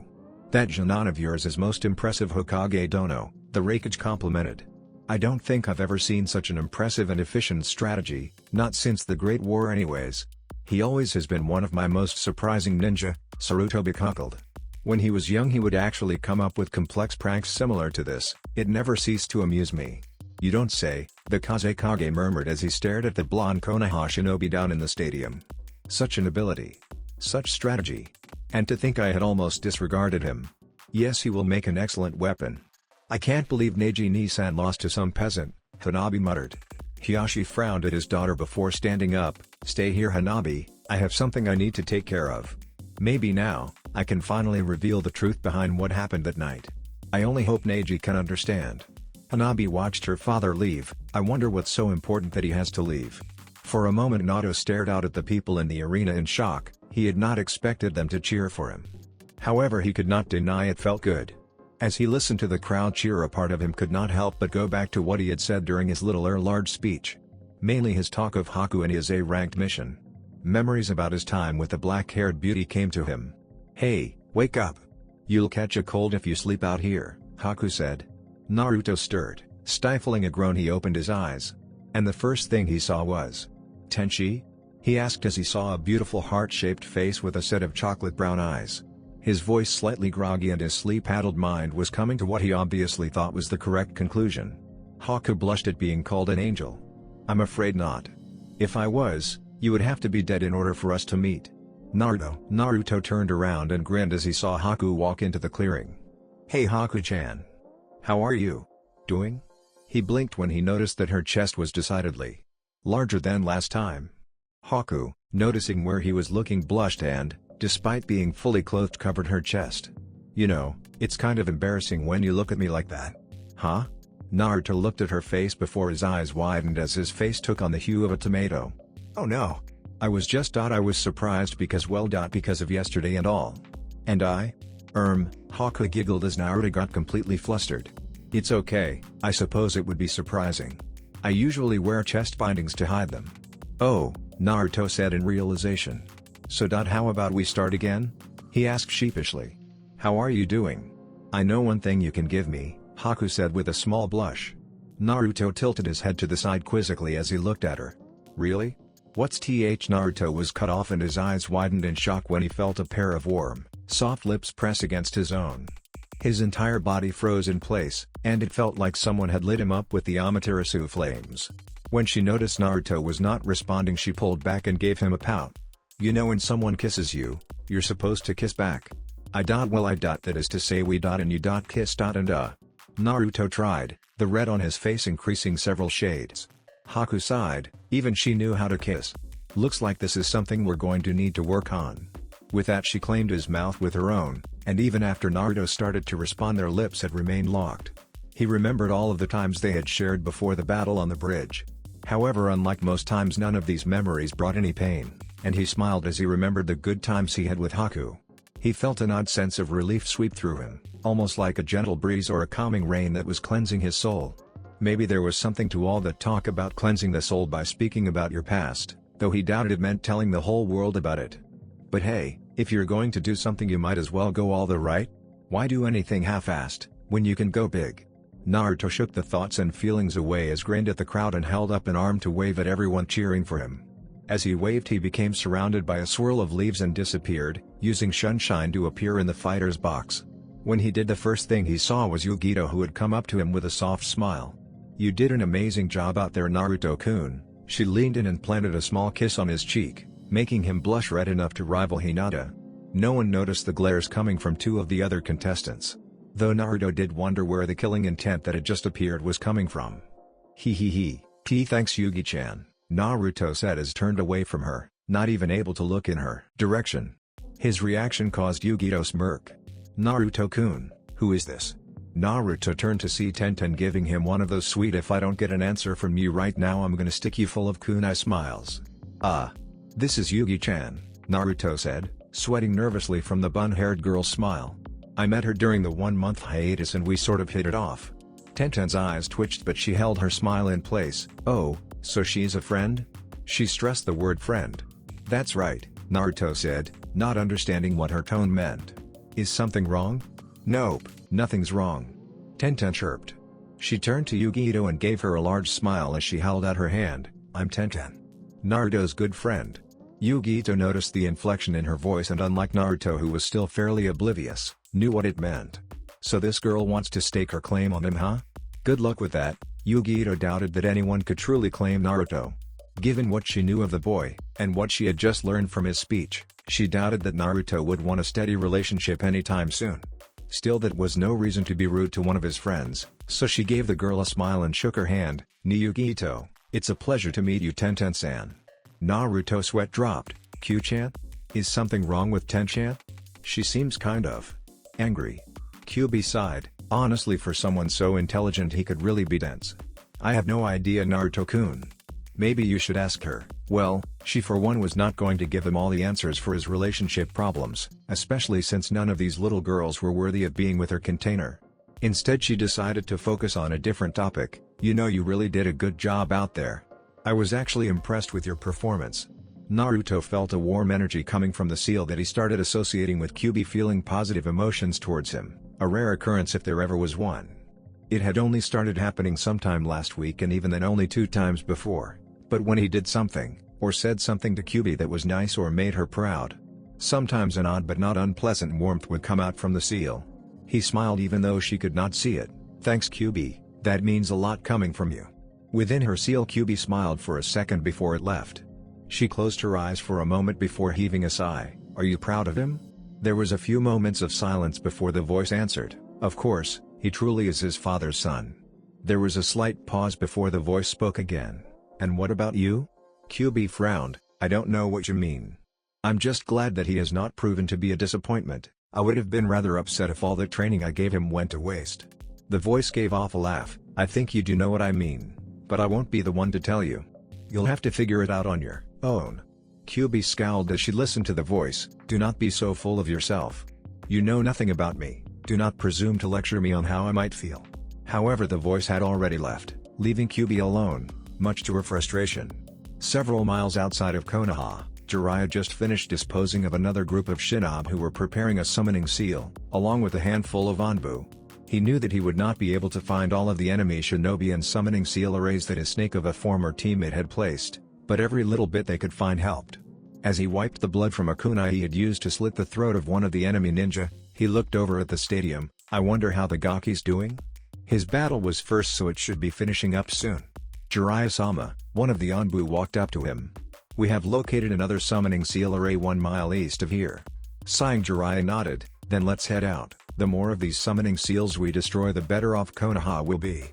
That Jonin of yours is most impressive Hokage Dono, the Raikage complimented. I don't think I've ever seen such an impressive and efficient strategy, not since the Great War anyways. He always has been one of my most surprising ninja, Sarutobi cackled. When he was young he would actually come up with complex pranks similar to this, it never ceased to amuse me. You don't say, the Kazekage murmured as he stared at the blonde Konoha shinobi down in the stadium. Such an ability. Such strategy. And to think I had almost disregarded him. Yes, he will make an excellent weapon. I can't believe Neji Nisan lost to some peasant, Hanabi muttered. Hiyashi frowned at his daughter before standing up. Stay here Hanabi, I have something I need to take care of. Maybe now, I can finally reveal the truth behind what happened that night. I only hope Neji can understand. Hanabi watched her father leave. I wonder what's so important that he has to leave. For a moment Nato stared out at the people in the arena in shock, he had not expected them to cheer for him. However, he could not deny it felt good. As he listened to the crowd cheer, a part of him could not help but go back to what he had said during his little large speech. Mainly his talk of Haku and his A-ranked mission. Memories about his time with the black-haired beauty came to him. Hey, wake up! You'll catch a cold if you sleep out here, Haku said. Naruto stirred, stifling a groan. He opened his eyes. And the first thing he saw was Tenchi? He asked as he saw a beautiful heart-shaped face with a set of chocolate brown eyes. His voice slightly groggy and his sleep-addled mind was coming to what he obviously thought was the correct conclusion. Haku blushed at being called an angel. I'm afraid not. If I was, you would have to be dead in order for us to meet. Naruto turned around and grinned as he saw Haku walk into the clearing. Hey Haku-chan. How are you doing? He blinked when he noticed that her chest was decidedly larger than last time. Haku, noticing where he was looking, blushed and, despite being fully clothed, covered her chest. You know, it's kind of embarrassing when you look at me like that. Huh? Naruto looked at her face before his eyes widened as his face took on the hue of a tomato. Oh no. I was surprised because because of yesterday and all. And Haku giggled as Naruto got completely flustered. It's okay, I suppose it would be surprising. I usually wear chest bindings to hide them. Oh, Naruto said in realization. So how about we start again? He asked sheepishly. How are you doing? I know one thing you can give me, Haku said with a small blush. Naruto tilted his head to the side quizzically as he looked at her. Really? What's th? Naruto was cut off and his eyes widened in shock when he felt a pair of warm, soft lips press against his own. His entire body froze in place, and it felt like someone had lit him up with the Amaterasu flames. When she noticed Naruto was not responding, she pulled back and gave him a pout. You know, when someone kisses you, you're supposed to kiss back. That is to say we and you kiss and Naruto tried, the red on his face increasing several shades. Haku sighed, even she knew how to kiss. Looks like this is something we're going to need to work on. With that she claimed his mouth with her own, and even after Naruto started to respond their lips had remained locked. He remembered all of the times they had shared before the battle on the bridge. However, unlike most times, none of these memories brought any pain, and he smiled as he remembered the good times he had with Haku. He felt an odd sense of relief sweep through him, almost like a gentle breeze or a calming rain that was cleansing his soul. Maybe there was something to all that talk about cleansing the soul by speaking about your past, though he doubted it meant telling the whole world about it. But hey, if you're going to do something you might as well go all the right? Why do anything half-assed, when you can go big? Naruto shook the thoughts and feelings away as grinned at the crowd and held up an arm to wave at everyone cheering for him. As he waved, he became surrounded by a swirl of leaves and disappeared, using sunshine to appear in the fighter's box. When he did, the first thing he saw was Yugito, who had come up to him with a soft smile. "You did an amazing job out there, Naruto-kun." She leaned in and planted a small kiss on his cheek, making him blush red enough to rival Hinata. No one noticed the glares coming from two of the other contestants, though Naruto did wonder where the killing intent that had just appeared was coming from. Thanks Yugi-chan," Naruto said as turned away from her, not even able to look in her direction. His reaction caused Yugi to smirk. "Naruto-kun, who is this?" Naruto turned to see Tenten giving him one of those sweet "if I don't get an answer from you right now I'm gonna stick you full of kunai" smiles. This is Yugi-chan," Naruto said, sweating nervously from the bun-haired girl's smile. "I met her during the 1-month hiatus and we sort of hit it off." Tenten's eyes twitched, but she held her smile in place. "Oh, so she's a friend?" She stressed the word friend. "That's right," Naruto said, not understanding what her tone meant. "Is something wrong?" "Nope, nothing's wrong," Tenten chirped. She turned to Yugito and gave her a large smile as she held out her hand. "I'm Tenten, Naruto's good friend." Yugito noticed the inflection in her voice and, unlike Naruto, who was still fairly oblivious, knew what it meant. "So this girl wants to stake her claim on him, huh? Good luck with that." Yugito doubted that anyone could truly claim Naruto. Given what she knew of the boy, and what she had just learned from his speech, she doubted that Naruto would want a steady relationship anytime soon. Still, that was no reason to be rude to one of his friends, so she gave the girl a smile and shook her hand. "Yugito, it's a pleasure to meet you, Tenten-san." Naruto's sweat dropped. "Q-chan? Is something wrong with Ten-chan? She seems kind of angry." Kyubi sighed. Honestly, for someone so intelligent he could really be dense. "I have no idea, Naruto-kun. Maybe you should ask her." Well, she for one was not going to give him all the answers for his relationship problems, especially since none of these little girls were worthy of being with her container. Instead, she decided to focus on a different topic. "You know, you really did a good job out there. I was actually impressed with your performance." Naruto felt a warm energy coming from the seal that he started associating with Kyubi, feeling positive emotions towards him, a rare occurrence if there ever was one. It had only started happening sometime last week, and even then only 2 times before. But when he did something, or said something to Kyubi that was nice or made her proud, sometimes an odd but not unpleasant warmth would come out from the seal. He smiled even though she could not see it. "Thanks Kyubi, that means a lot coming from you." Within her seal, Kyubi smiled for a second before it left. She closed her eyes for a moment before heaving a sigh. "Are you proud of him?" There was a few moments of silence before the voice answered, "Of course, he truly is his father's son." There was a slight pause before the voice spoke again. "And what about you?" Kyubi frowned. "I don't know what you mean. I'm just glad that he has not proven to be a disappointment. I would have been rather upset if all the training I gave him went to waste." The voice gave off a laugh. "I think you do know what I mean. But I won't be the one to tell you. You'll have to figure it out on your own." Kyubi scowled as she listened to the voice. "Do not be so full of yourself. You know nothing about me. Do not presume to lecture me on how I might feel." However, the voice had already left, leaving Kyubi alone, much to her frustration. Several miles outside of Konoha, Jiraiya just finished disposing of another group of shinobi who were preparing a summoning seal, along with a handful of Anbu. He knew that he would not be able to find all of the enemy shinobi and summoning seal arrays that his snake of a former teammate had placed, but every little bit they could find helped. As he wiped the blood from a kunai he had used to slit the throat of one of the enemy ninja, he looked over at the stadium. "I wonder how the Gaki's doing? His battle was first, so it should be finishing up soon." Jiraiya-sama, one of the Anbu, walked up to him. "We have located another summoning seal array 1 mile east of here." Sighing, Jiraiya nodded. "Then let's head out. The more of these summoning seals we destroy, the better off Konoha will be."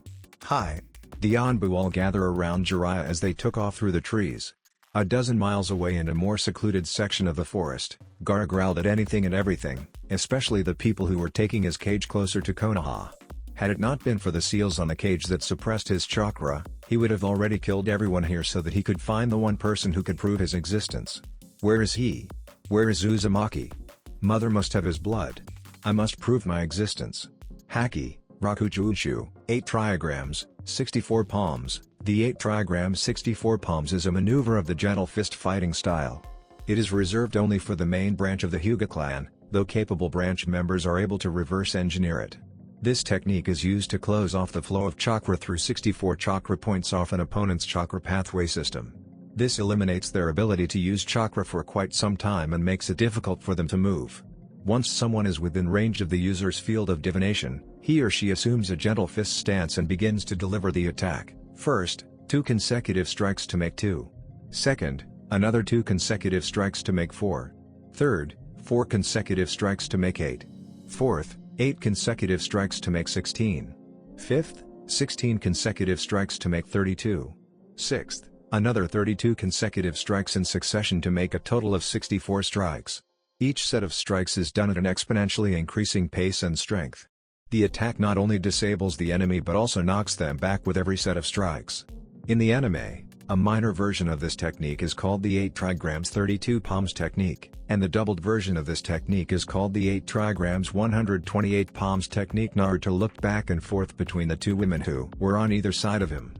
"Hi." The Anbu all gather around Jiraiya as they took off through the trees. A dozen miles away in a more secluded section of the forest, Gaara growled at anything and everything, especially the people who were taking his cage closer to Konoha. Had it not been for the seals on the cage that suppressed his chakra, he would have already killed everyone here so that he could find the one person who could prove his existence. Where is he? Where is Uzumaki? Mother must have his blood. I must prove my existence. Haki, Rakujuchu, 8 trigrams, 64 palms. The 8 trigrams 64 palms is a maneuver of the gentle fist fighting style. It is reserved only for the main branch of the Hyuga clan, though capable branch members are able to reverse engineer it. This technique is used to close off the flow of chakra through 64 chakra points off an opponent's chakra pathway system. This eliminates their ability to use chakra for quite some time and makes it difficult for them to move. Once someone is within range of the user's field of divination, he or she assumes a gentle fist stance and begins to deliver the attack. First, 2 consecutive strikes to make 2. Second, another 2 consecutive strikes to make 4. Third, 4 consecutive strikes to make 8. Fourth, 8 consecutive strikes to make 16. Fifth, 16 consecutive strikes to make 32. Sixth, another 32 consecutive strikes in succession to make a total of 64 strikes. Each set of strikes is done at an exponentially increasing pace and strength. The attack not only disables the enemy but also knocks them back with every set of strikes. In the anime, a minor version of this technique is called the 8 trigrams 32 palms technique, and the doubled version of this technique is called the 8 trigrams 128 palms technique. Naruto looked back and forth between the two women who were on either side of him.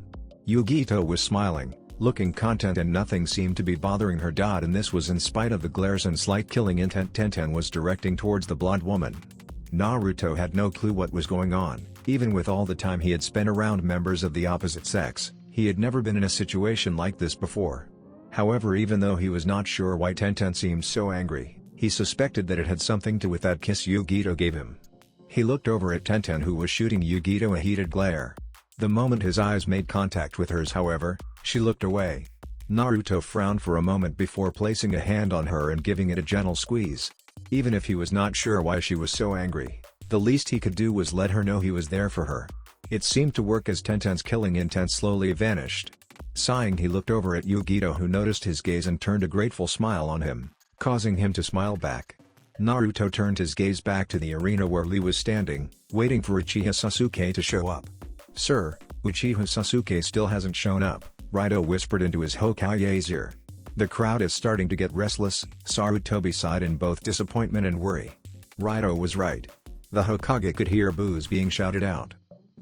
Yugito was smiling, looking content, and nothing seemed to be bothering her. And this was in spite of the glares and slight killing intent Tenten was directing towards the blonde woman. Naruto had no clue what was going on. Even with all the time he had spent around members of the opposite sex, he had never been in a situation like this before. However, even though he was not sure why Tenten seemed so angry, he suspected that it had something to do with that kiss Yugito gave him. He looked over at Tenten, who was shooting Yugito a heated glare. The moment his eyes made contact with hers, however, she looked away. Naruto frowned for a moment before placing a hand on her and giving it a gentle squeeze. Even if he was not sure why she was so angry, the least he could do was let her know he was there for her. It seemed to work as Tenten's killing intent slowly vanished. Sighing, he looked over at Yugito, who noticed his gaze and turned a grateful smile on him, causing him to smile back. Naruto turned his gaze back to the arena where Lee was standing, waiting for Uchiha Sasuke to show up. "Sir, Uchiha Sasuke still hasn't shown up," Raito whispered into his Hokage's ear. "The crowd is starting to get restless," Sarutobi sighed in both disappointment and worry. Raito was right. The Hokage could hear boos being shouted out.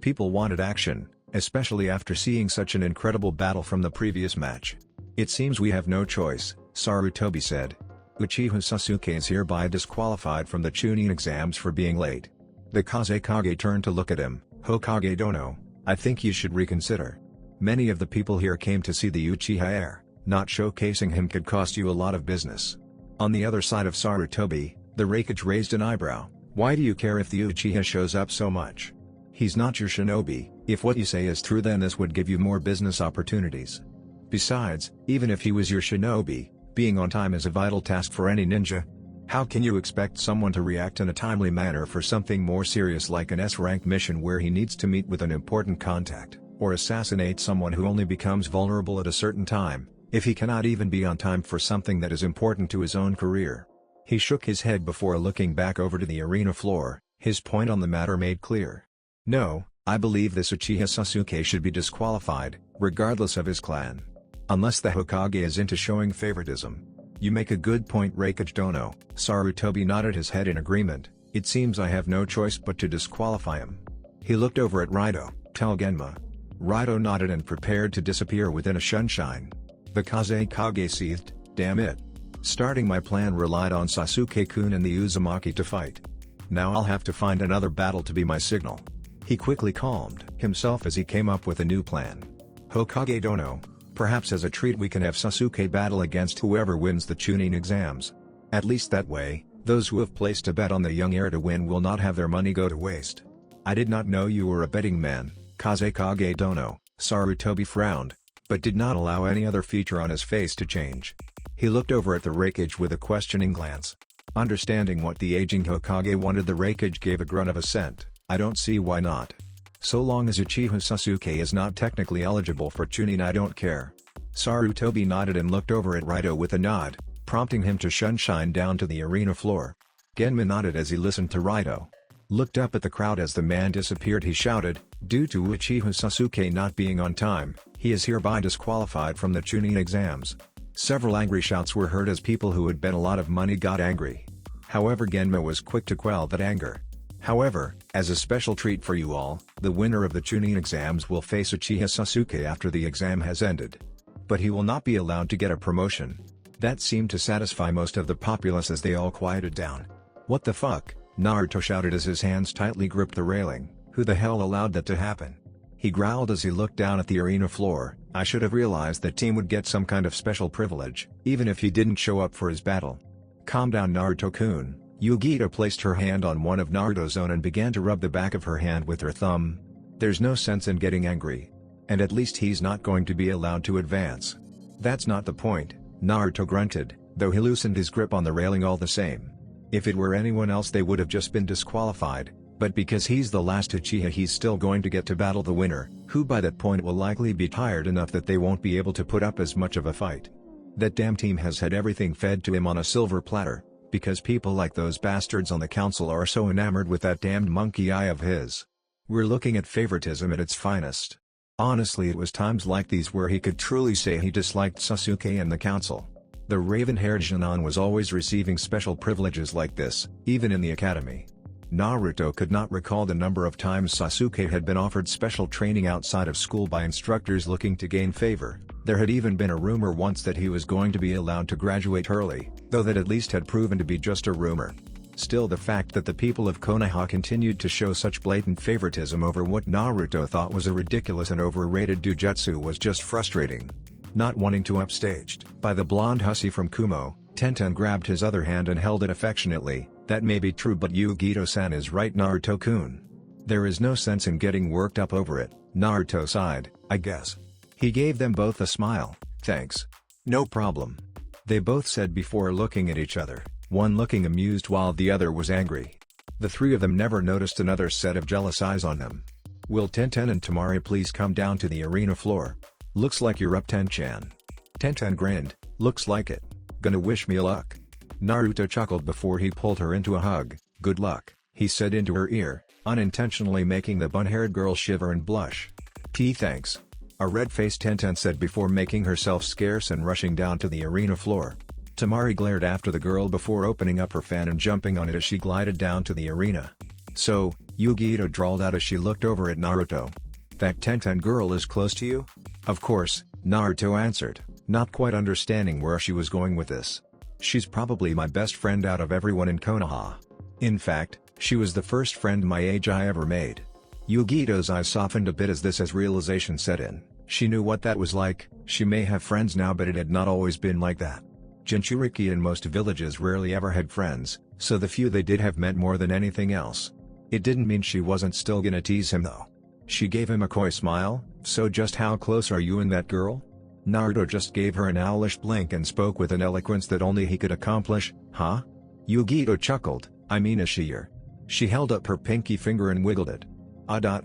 People wanted action, especially after seeing such an incredible battle from the previous match. "It seems we have no choice," Sarutobi said. "Uchiha Sasuke is hereby disqualified from the Chunin exams for being late." The Kazekage turned to look at him. "Hokage Dono, I think you should reconsider. Many of the people here came to see the Uchiha heir. Not showcasing him could cost you a lot of business." On the other side of Sarutobi, the Raikage raised an eyebrow. "Why do you care if the Uchiha shows up so much? He's not your shinobi. If what you say is true, then this would give you more business opportunities. Besides, even if he was your shinobi, being on time is a vital task for any ninja. How can you expect someone to react in a timely manner for something more serious like an S-rank mission where he needs to meet with an important contact, or assassinate someone who only becomes vulnerable at a certain time, if he cannot even be on time for something that is important to his own career?" He shook his head before looking back over to the arena floor, his point on the matter made clear. "No, I believe this Uchiha Sasuke should be disqualified, regardless of his clan. Unless the Hokage is into showing favoritism." "You make a good point, Raikage Dono," Sarutobi nodded his head in agreement. "It seems I have no choice but to disqualify him." He looked over at Raito. "Tell Genma." Raito nodded and prepared to disappear within a sunshine. The Kazekage seethed. "Damn it. Starting my plan relied on Sasuke-kun and the Uzumaki to fight. Now I'll have to find another battle to be my signal." He quickly calmed himself as he came up with a new plan. "Hokage Dono, perhaps as a treat we can have Sasuke battle against whoever wins the Chunin exams. At least that way, those who have placed a bet on the young heir to win will not have their money go to waste." "I did not know you were a betting man, Kazekage Dono," Sarutobi frowned, but did not allow any other feature on his face to change. He looked over at the Raikage with a questioning glance. Understanding what the aging Hokage wanted, the Raikage gave a grunt of assent. "I don't see why not. So long as Uchiha Sasuke is not technically eligible for Chunin, I don't care." Sarutobi nodded and looked over at Raito with a nod, prompting him to sunshine down to the arena floor. Genma nodded as he listened to Raito. Looked up at the crowd as the man disappeared. He shouted, "Due to Uchiha Sasuke not being on time, he is hereby disqualified from the Chunin exams." Several angry shouts were heard as people who had bet a lot of money got angry. However, Genma was quick to quell that anger. "However, as a special treat for you all, the winner of the Chunin exams will face Uchiha Sasuke after the exam has ended. But he will not be allowed to get a promotion." That seemed to satisfy most of the populace as they all quieted down. "What the fuck? Naruto shouted as his hands tightly gripped the railing. Who the hell allowed that to happen? He growled as he looked down at the arena floor. I should have realized that team would get some kind of special privilege, even if he didn't show up for his battle. Calm down, Naruto-kun. Yugito placed her hand on one of Naruto's own and began to rub the back of her hand with her thumb. There's no sense in getting angry. And at least he's not going to be allowed to advance. That's not the point, Naruto grunted, though he loosened his grip on the railing all the same. If it were anyone else they would have just been disqualified, but because he's the last Uchiha he's still going to get to battle the winner, who by that point will likely be tired enough that they won't be able to put up as much of a fight. That damn team has had everything fed to him on a silver platter, because people like those bastards on the council are so enamored with that damned monkey eye of his. We're looking at favoritism at its finest. Honestly, it was times like these where he could truly say he disliked Sasuke and the council. The raven-haired Jonin was always receiving special privileges like this, even in the academy. Naruto could not recall the number of times Sasuke had been offered special training outside of school by instructors looking to gain favor. There had even been a rumor once that he was going to be allowed to graduate early, though that at least had proven to be just a rumor. Still, the fact that the people of Konoha continued to show such blatant favoritism over what Naruto thought was a ridiculous and overrated jujutsu was just frustrating. Not wanting to upstaged by the blonde hussy from Kumo, Tenten grabbed his other hand and held it affectionately. That may be true, but Yugito-san is right, Naruto-kun. There is no sense in getting worked up over it, Naruto sighed, I guess. He gave them both a smile. Thanks. No problem. They both said before looking at each other, one looking amused while the other was angry. The three of them never noticed another set of jealous eyes on them. Will Tenten and Temari please come down to the arena floor? Looks like you're up, Ten-chan. Tenten grinned, looks like it. Gonna wish me luck? Naruto chuckled before he pulled her into a hug. Good luck, he said into her ear, unintentionally making the bun-haired girl shiver and blush. Thanks. A red-faced Tenten said before making herself scarce and rushing down to the arena floor. Temari glared after the girl before opening up her fan and jumping on it as she glided down to the arena. So, Yugito drawled out as she looked over at Naruto. That Tenten girl is close to you? Of course, Naruto answered, not quite understanding where she was going with this. She's probably my best friend out of everyone in Konoha. In fact, she was the first friend my age I ever made. Yugito's eyes softened a bit as realization set in. She knew what that was like. She may have friends now, but it had not always been like that. Jinchuriki in most villages rarely ever had friends, so the few they did have meant more than anything else. It didn't mean she wasn't still gonna tease him though. She gave him a coy smile. So just how close are you and that girl? Naruto just gave her an owlish blink and spoke with an eloquence that only he could accomplish. Huh? Yugito chuckled. I mean, is she your? She held up her pinky finger and wiggled it.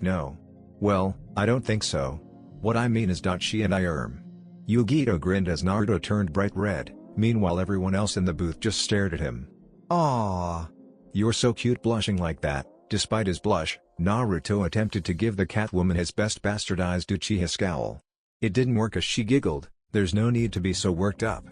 No. Well, I don't think so. What I mean is she and I Yugito grinned as Naruto turned bright red. Meanwhile, everyone else in the booth just stared at him. Aww. You're so cute blushing like that. Despite his blush, Naruto attempted to give the Catwoman his best bastardized Uchiha scowl. It didn't work as she giggled. There's no need to be so worked up.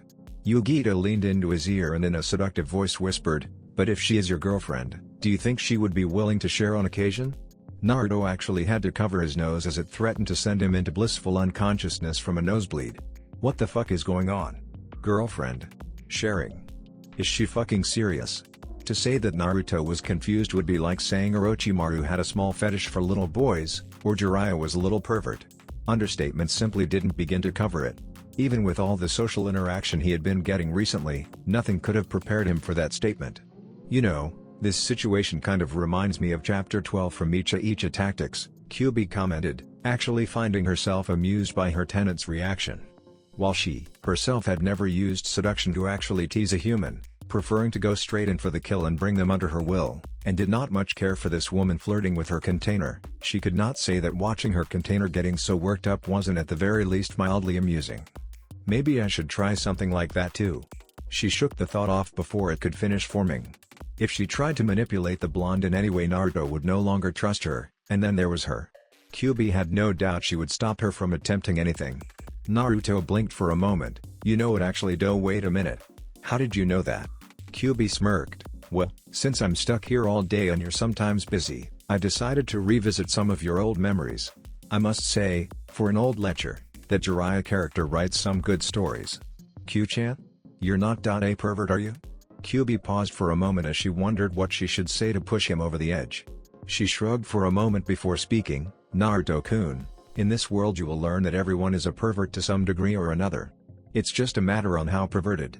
Yugito leaned into his ear and in a seductive voice whispered, but if she is your girlfriend, do you think she would be willing to share on occasion? Naruto actually had to cover his nose as it threatened to send him into blissful unconsciousness from a nosebleed. What the fuck is going on? Girlfriend? Sharing? Is she fucking serious? To say that Naruto was confused would be like saying Orochimaru had a small fetish for little boys, or Jiraiya was a little pervert. Understatement simply didn't begin to cover it. Even with all the social interaction he had been getting recently, nothing could have prepared him for that statement. You know, this situation kind of reminds me of Chapter 12 from Icha Icha Tactics, Kyubi commented, actually finding herself amused by her tenant's reaction. While she, herself had never used seduction to actually tease a human, preferring to go straight in for the kill and bring them under her will, and did not much care for this woman flirting with her container, she could not say that watching her container getting so worked up wasn't at the very least mildly amusing. Maybe I should try something like that too. She shook the thought off before it could finish forming. If she tried to manipulate the blonde in any way, Naruto would no longer trust her, and then there was her. Kyubi had no doubt she would stop her from attempting anything. Naruto blinked for a moment. You know what, actually wait a minute. How did you know that? Kyubi smirked. Well, since I'm stuck here all day and you're sometimes busy, I decided to revisit some of your old memories. I must say, for an old lecture, that Jiraiya character writes some good stories. Q-chan? You're not a pervert, are you? Kyuubi paused for a moment as she wondered what she should say to push him over the edge. She shrugged for a moment before speaking, "Naruto-kun, in this world you will learn that everyone is a pervert to some degree or another. It's just a matter on how perverted.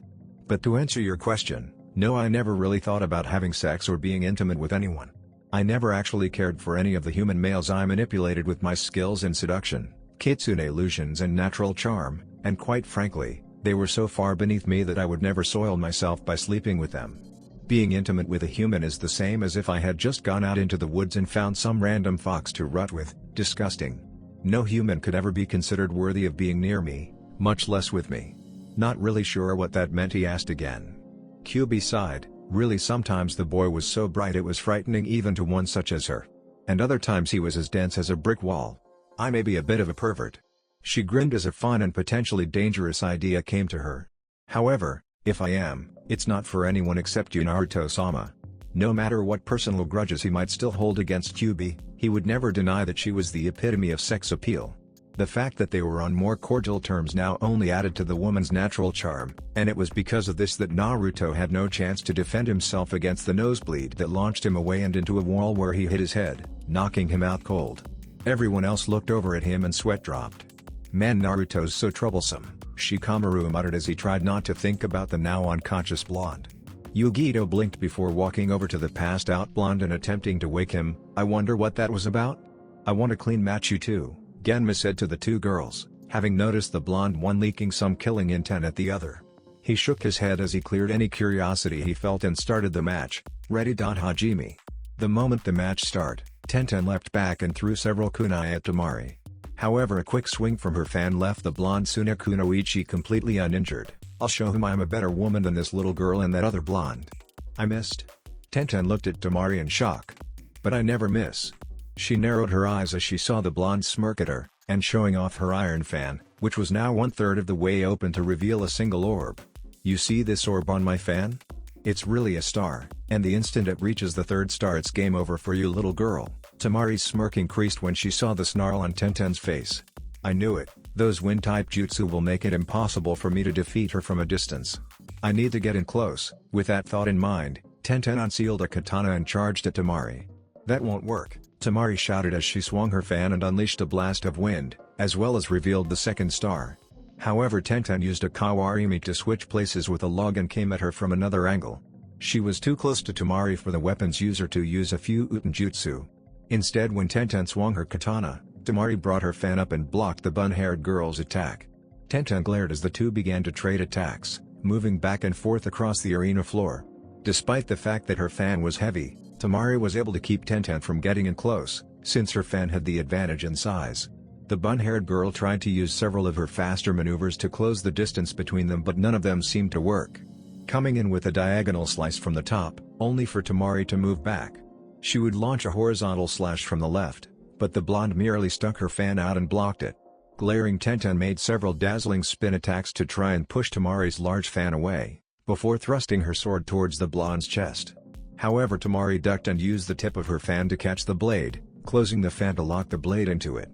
But to answer your question, no, I never really thought about having sex or being intimate with anyone. I never actually cared for any of the human males I manipulated with my skills in seduction, kitsune illusions and natural charm, and quite frankly, they were so far beneath me that I would never soil myself by sleeping with them. Being intimate with a human is the same as if I had just gone out into the woods and found some random fox to rut with. Disgusting. No human could ever be considered worthy of being near me, much less with me." Not really sure what that meant, he asked again. Kyuubi sighed. Really, sometimes the boy was so bright it was frightening even to one such as her. And other times he was as dense as a brick wall. "I may be a bit of a pervert." She grinned as a fun and potentially dangerous idea came to her. "However, if I am, it's not for anyone except you, Naruto-sama." No matter what personal grudges he might still hold against Kyuubi, he would never deny that she was the epitome of sex appeal. The fact that they were on more cordial terms now only added to the woman's natural charm, and it was because of this that Naruto had no chance to defend himself against the nosebleed that launched him away and into a wall where he hit his head, knocking him out cold. Everyone else looked over at him and sweat dropped. "Man, Naruto's so troublesome," Shikamaru muttered as he tried not to think about the now unconscious blonde. Yugito blinked before walking over to the passed-out blonde and attempting to wake him. "I wonder what that was about?" "I want a clean match, you two," Genma said to the two girls, having noticed the blonde one leaking some killing intent at the other. He shook his head as he cleared any curiosity he felt and started the match. "Ready? Hajime." The moment the match started, Tenten leapt back and threw several kunai at Temari. However, a quick swing from her fan left the blonde Sunakunoichi completely uninjured. "I'll show him I'm a better woman than this little girl and that other blonde." "I missed." Tenten looked at Temari in shock. "But I never miss." She narrowed her eyes as she saw the blonde smirk at her, and showing off her iron fan, which was now 1/3 of the way open to reveal a single orb. "You see this orb on my fan? It's really a star, and the instant it reaches the 3rd star it's game over for you, little girl." Tamari's smirk increased when she saw the snarl on Tenten's face. "I knew it, those wind-type jutsu will make it impossible for me to defeat her from a distance. I need to get in close." With that thought in mind, Tenten unsealed a katana and charged at Temari. "That won't work," Temari shouted as she swung her fan and unleashed a blast of wind, as well as revealed the 2nd star. However, Tenten used a kawarimi to switch places with a log and came at her from another angle. She was too close to Temari for the weapon's user to use a few Uten jutsu. Instead, when Tenten swung her katana, Temari brought her fan up and blocked the bun-haired girl's attack. Tenten glared as the two began to trade attacks, moving back and forth across the arena floor. Despite the fact that her fan was heavy, Temari was able to keep Tenten from getting in close, since her fan had the advantage in size. The bun-haired girl tried to use several of her faster maneuvers to close the distance between them, but none of them seemed to work. Coming in with a diagonal slice from the top, only for Temari to move back. She would launch a horizontal slash from the left, but the blonde merely stuck her fan out and blocked it. Glaring, Tenten made several dazzling spin attacks to try and push Temari's large fan away, before thrusting her sword towards the blonde's chest. However, Temari ducked and used the tip of her fan to catch the blade, closing the fan to lock the blade into it.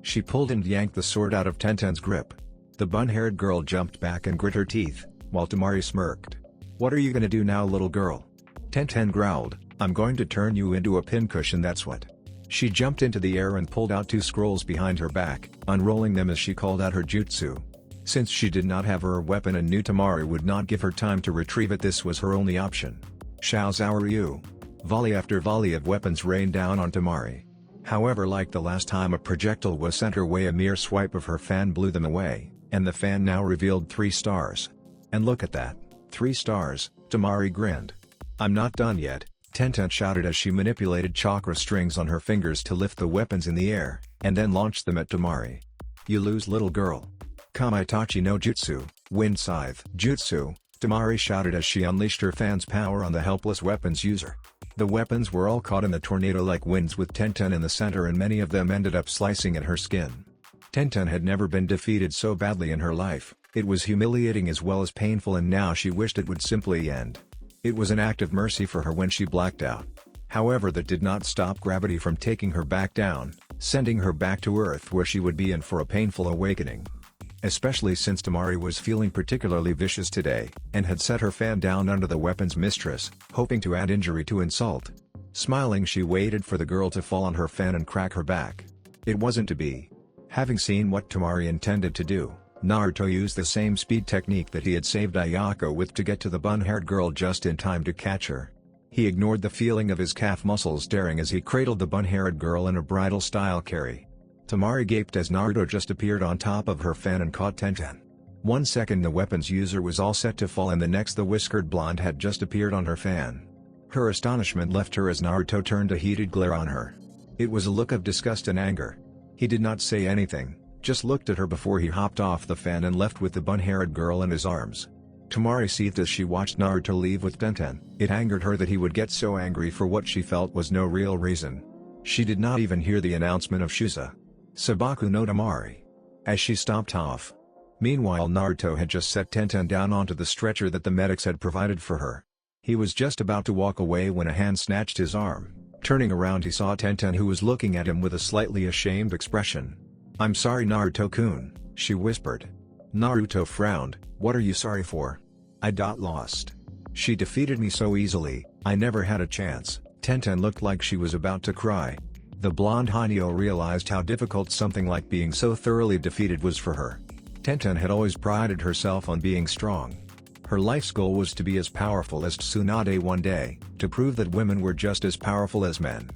She pulled and yanked the sword out of Tenten's grip. The bun-haired girl jumped back and grit her teeth, while Temari smirked. "What are you gonna do now, little girl?" Tenten growled. "I'm going to turn you into a pincushion, that's what." She jumped into the air and pulled out 2 scrolls behind her back, unrolling them as she called out her jutsu. Since she did not have her weapon and knew Temari would not give her time to retrieve it, this was her only option. Shao Zhao Ryu. Volley after volley of weapons rained down on Temari. However, like the last time a projectile was sent her way, a mere swipe of her fan blew them away, and the fan now revealed 3 stars. "And look at that, 3 stars, Temari grinned. "I'm not done yet," Tenten shouted as she manipulated chakra strings on her fingers to lift the weapons in the air, and then launched them at Temari. "You lose, little girl." "Kamaitachi no Jutsu, Wind Scythe Jutsu," Temari shouted as she unleashed her fan's power on the helpless weapons user. The weapons were all caught in the tornado like winds, with Tenten in the center, and many of them ended up slicing at her skin. Tenten had never been defeated so badly in her life. It was humiliating as well as painful, and now she wished it would simply end. It was an act of mercy for her when she blacked out. However, that did not stop gravity from taking her back down, sending her back to Earth, where she would be in for a painful awakening. especially since Tamari was feeling particularly vicious today, and had set her fan down under the weapon's mistress, hoping to add injury to insult. Smiling, she waited for the girl to fall on her fan and crack her back. It wasn't to be. Having seen what Tamari intended to do, Naruto used the same speed technique that he had saved Ayako with to get to the bun-haired girl just in time to catch her. He ignored the feeling of his calf muscles tearing as he cradled the bun-haired girl in a bridal-style carry. Tamari gaped as Naruto just appeared on top of her fan and caught Tenten. 1 second the weapon's user was all set to fall, and the next the whiskered blonde had just appeared on her fan. Her astonishment left her as Naruto turned a heated glare on her. It was a look of disgust and anger. He did not say anything, just looked at her before he hopped off the fan and left with the bun-haired girl in his arms. Tamari seethed as she watched Naruto leave with Tenten. It angered her that he would get so angry for what she felt was no real reason. She did not even hear the announcement of Shusa. Sabaku no Tamari. As she stomped off. Meanwhile, Naruto had just set Tenten down onto the stretcher that the medics had provided for her. He was just about to walk away when a hand snatched his arm. Turning around, he saw Tenten, who was looking at him with a slightly ashamed expression. "I'm sorry, Naruto-kun," she whispered. Naruto frowned. "What are you sorry for?" "I got lost. She defeated me so easily, I never had a chance." Tenten looked like she was about to cry. The blonde Hanyo realized how difficult something like being so thoroughly defeated was for her. Tenten had always prided herself on being strong. Her life's goal was to be as powerful as Tsunade one day, to prove that women were just as powerful as men.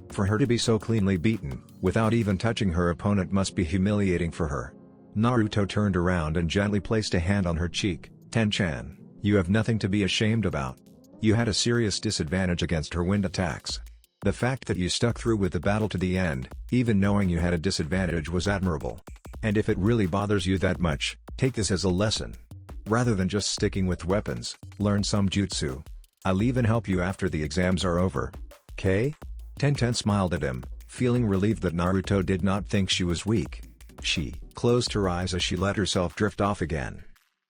For her to be so cleanly beaten, without even touching her opponent, must be humiliating for her. Naruto turned around and gently placed a hand on her cheek. "Ten-chan, you have nothing to be ashamed about. You had a serious disadvantage against her wind attacks. The fact that you stuck through with the battle to the end, even knowing you had a disadvantage, was admirable. And if it really bothers you that much, take this as a lesson. Rather than just sticking with weapons, learn some jutsu. I'll even help you after the exams are over. Okay?" Tenten smiled at him, feeling relieved that Naruto did not think she was weak. She closed her eyes as she let herself drift off again.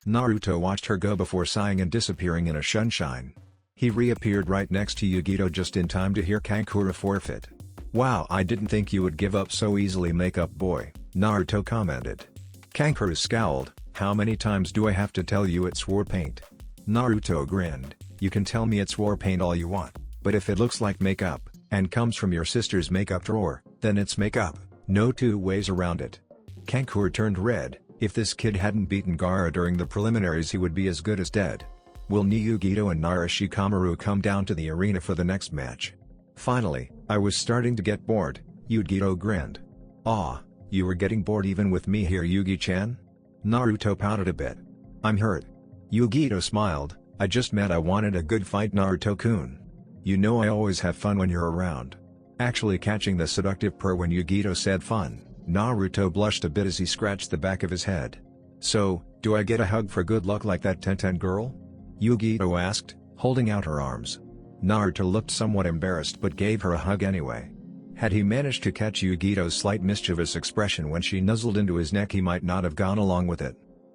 Naruto watched her go before sighing and disappearing in a sunshine. He reappeared right next to Yugito just in time to hear Kankura forfeit. "Wow, I didn't think you would give up so easily, makeup boy," Naruto commented. Kankura scowled. "How many times do I have to tell you it's war paint?" Naruto grinned. "You can tell me it's war paint all you want, but if it looks like makeup, and comes from your sister's makeup drawer, then it's makeup, no two ways around it." Kankura turned red. If this kid hadn't beaten Gaara during the preliminaries, he would be as good as dead. "Will Niyugito and Nara Shikamaru come down to the arena for the next match?" "Finally, I was starting to get bored," Yugito grinned. "Aw, you were getting bored even with me here, Yugi-chan?" Naruto pouted a bit. "I'm hurt." Yugito smiled. "I just meant I wanted a good fight, Naruto-kun. You know I always have fun when you're around." Actually catching the seductive purr when Yugito said fun, Naruto blushed a bit as he scratched the back of his head. "So, do I get a hug for good luck like that Tenten girl?" Yugito asked, holding out her arms. Naruto looked somewhat embarrassed but gave her a hug anyway. Had he managed to catch Yugito's slight mischievous expression when she nuzzled into his neck, he might not have gone along with it.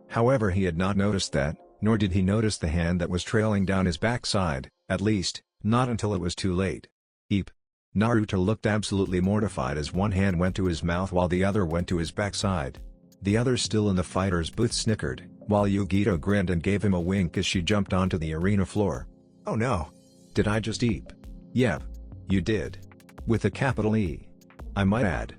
However, he had not noticed that, nor did he notice the hand that was trailing down his backside, at least, not until it was too late. Eep. Naruto looked absolutely mortified as one hand went to his mouth while the other went to his backside. The others still in the fighter's booth snickered, while Yugito grinned and gave him a wink as she jumped onto the arena floor. "Oh no! Did I just eep?" "Yep. You did. With a capital E. I might add."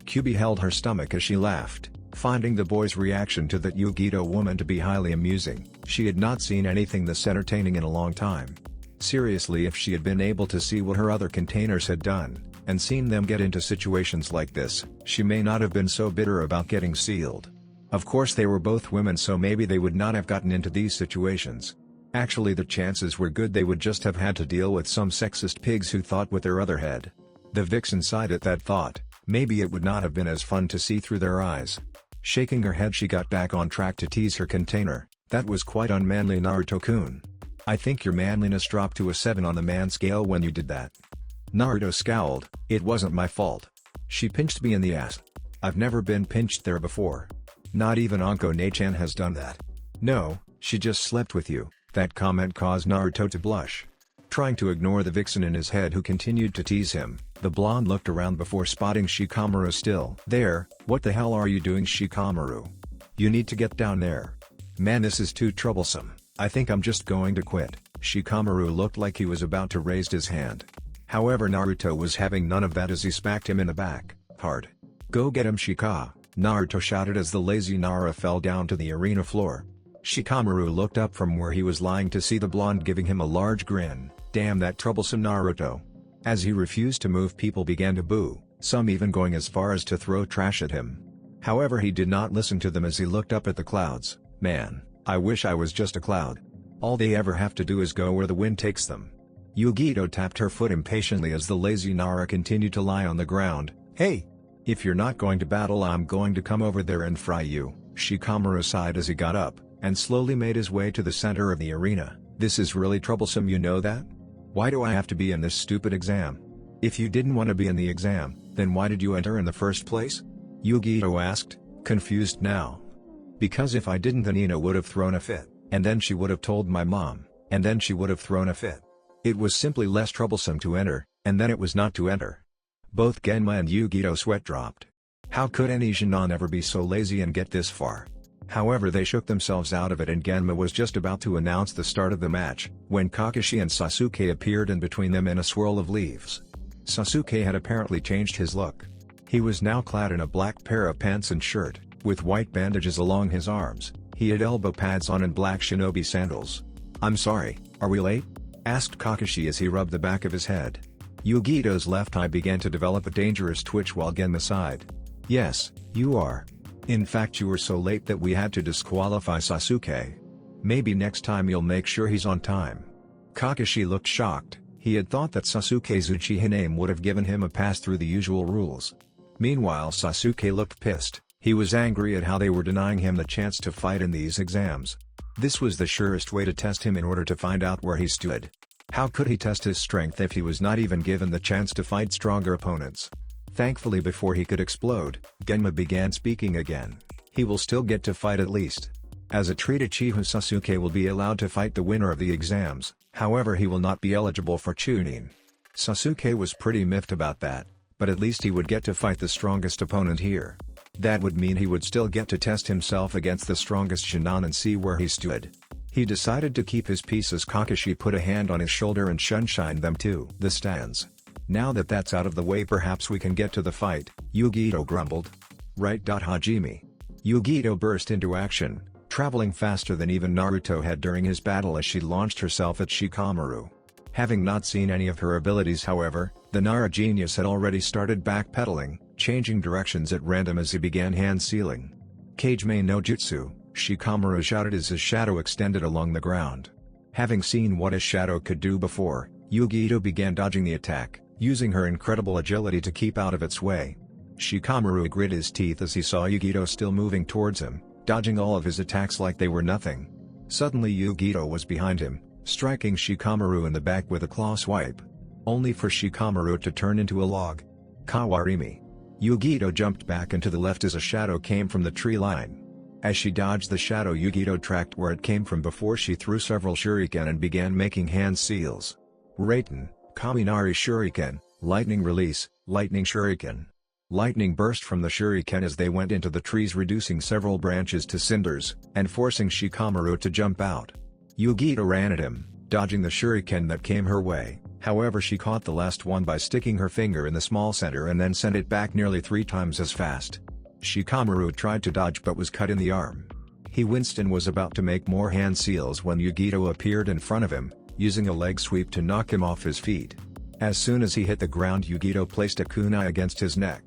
Kyubi held her stomach as she laughed, finding the boy's reaction to that Yugito woman to be highly amusing. She had not seen anything this entertaining in a long time. Seriously, if she had been able to see what her other containers had done, and seen them get into situations like this, she may not have been so bitter about getting sealed. Of course they were both women, so maybe they would not have gotten into these situations. Actually, the chances were good they would just have had to deal with some sexist pigs who thought with their other head. The vixen sighed at that thought. Maybe it would not have been as fun to see through their eyes. Shaking her head, she got back on track to tease her container. "That was quite unmanly, Naruto-kun. I think your manliness dropped to a 7 on the man scale when you did that." Naruto scowled. "It wasn't my fault. She pinched me in the ass. I've never been pinched there before. Not even Anko-ne-chan has done that." "No, she just slept with you." That comment caused Naruto to blush. Trying to ignore the vixen in his head who continued to tease him, the blonde looked around before spotting Shikamaru still there. "What the hell are you doing, Shikamaru?" You need to get down there. Man, this is too troublesome. I think I'm just going to quit. Shikamaru looked like he was about to raise his hand. However, Naruto was having none of that as he smacked him in the back, hard. Go get him, Shika! Naruto shouted as the lazy Nara fell down to the arena floor. Shikamaru looked up from where he was lying to see the blonde giving him a large grin. Damn that troublesome Naruto. As he refused to move, people began to boo, some even going as far as to throw trash at him. However, he did not listen to them as he looked up at the clouds. Man, I wish I was just a cloud. All they ever have to do is go where the wind takes them. Yugito tapped her foot impatiently as the lazy Nara continued to lie on the ground. Hey! If you're not going to battle, I'm going to come over there and fry you. Shikamaru sighed as he got up, and slowly made his way to the center of the arena. This is really troublesome, you know that? Why do I have to be in this stupid exam? If you didn't want to be in the exam, then why did you enter in the first place? Yugito asked, confused now. Because if I didn't, then Ina would have thrown a fit, and then she would have told my mom, and then she would have thrown a fit. It was simply less troublesome to enter, and then it was not to enter. Both Genma and Yugito sweat dropped. How could any Jonin ever be so lazy and get this far? However, they shook themselves out of it, and Genma was just about to announce the start of the match, when Kakashi and Sasuke appeared in between them in a swirl of leaves. Sasuke had apparently changed his look. He was now clad in a black pair of pants and shirt, with white bandages along his arms. He had elbow pads on and black shinobi sandals. I'm sorry, are we late? Asked Kakashi as he rubbed the back of his head. Yugito's left eye began to develop a dangerous twitch while Genma sighed. Yes, you are. In fact, you were so late that we had to disqualify Sasuke. Maybe next time you'll make sure he's on time. Kakashi looked shocked. He had thought that Sasuke's Uchiha name would have given him a pass through the usual rules. Meanwhile, Sasuke looked pissed. He was angry at how they were denying him the chance to fight in these exams. This was the surest way to test him in order to find out where he stood. How could he test his strength if he was not even given the chance to fight stronger opponents? Thankfully, before he could explode, Genma began speaking again. He will still get to fight at least. As a treat, Uchiha Sasuke will be allowed to fight the winner of the exams, however he will not be eligible for Chunin. Sasuke was pretty miffed about that, but at least he would get to fight the strongest opponent here. That would mean he would still get to test himself against the strongest Jonin and see where he stood. He decided to keep his peace as Kakashi put a hand on his shoulder and shunshined them to the stands. Now that that's out of the way, perhaps we can get to the fight, Yugito grumbled. Right. Hajime. Yugito burst into action, traveling faster than even Naruto had during his battle as she launched herself at Shikamaru. Having not seen any of her abilities, however, the Nara genius had already started backpedaling, changing directions at random as he began hand-sealing. Kageme no Jutsu, Shikamaru shouted as his shadow extended along the ground. Having seen what his shadow could do before, Yugito began dodging the attack, using her incredible agility to keep out of its way. Shikamaru grit his teeth as he saw Yugito still moving towards him, dodging all of his attacks like they were nothing. Suddenly Yugito was behind him, striking Shikamaru in the back with a claw swipe. Only for Shikamaru to turn into a log. Kawarimi. Yugito jumped back and to the left as a shadow came from the tree line. As she dodged the shadow, Yugito tracked where it came from before she threw several shuriken and began making hand seals. Raiten, Kaminari Shuriken, Lightning Release, Lightning Shuriken. Lightning burst from the shuriken as they went into the trees, reducing several branches to cinders, and forcing Shikamaru to jump out. Yugito ran at him, dodging the shuriken that came her way. However, she caught the last one by sticking her finger in the small center and then sent it back nearly 3 times as fast. Shikamaru tried to dodge but was cut in the arm. He winced and was about to make more hand seals when Yugito appeared in front of him, using a leg sweep to knock him off his feet. As soon as he hit the ground, Yugito placed a kunai against his neck.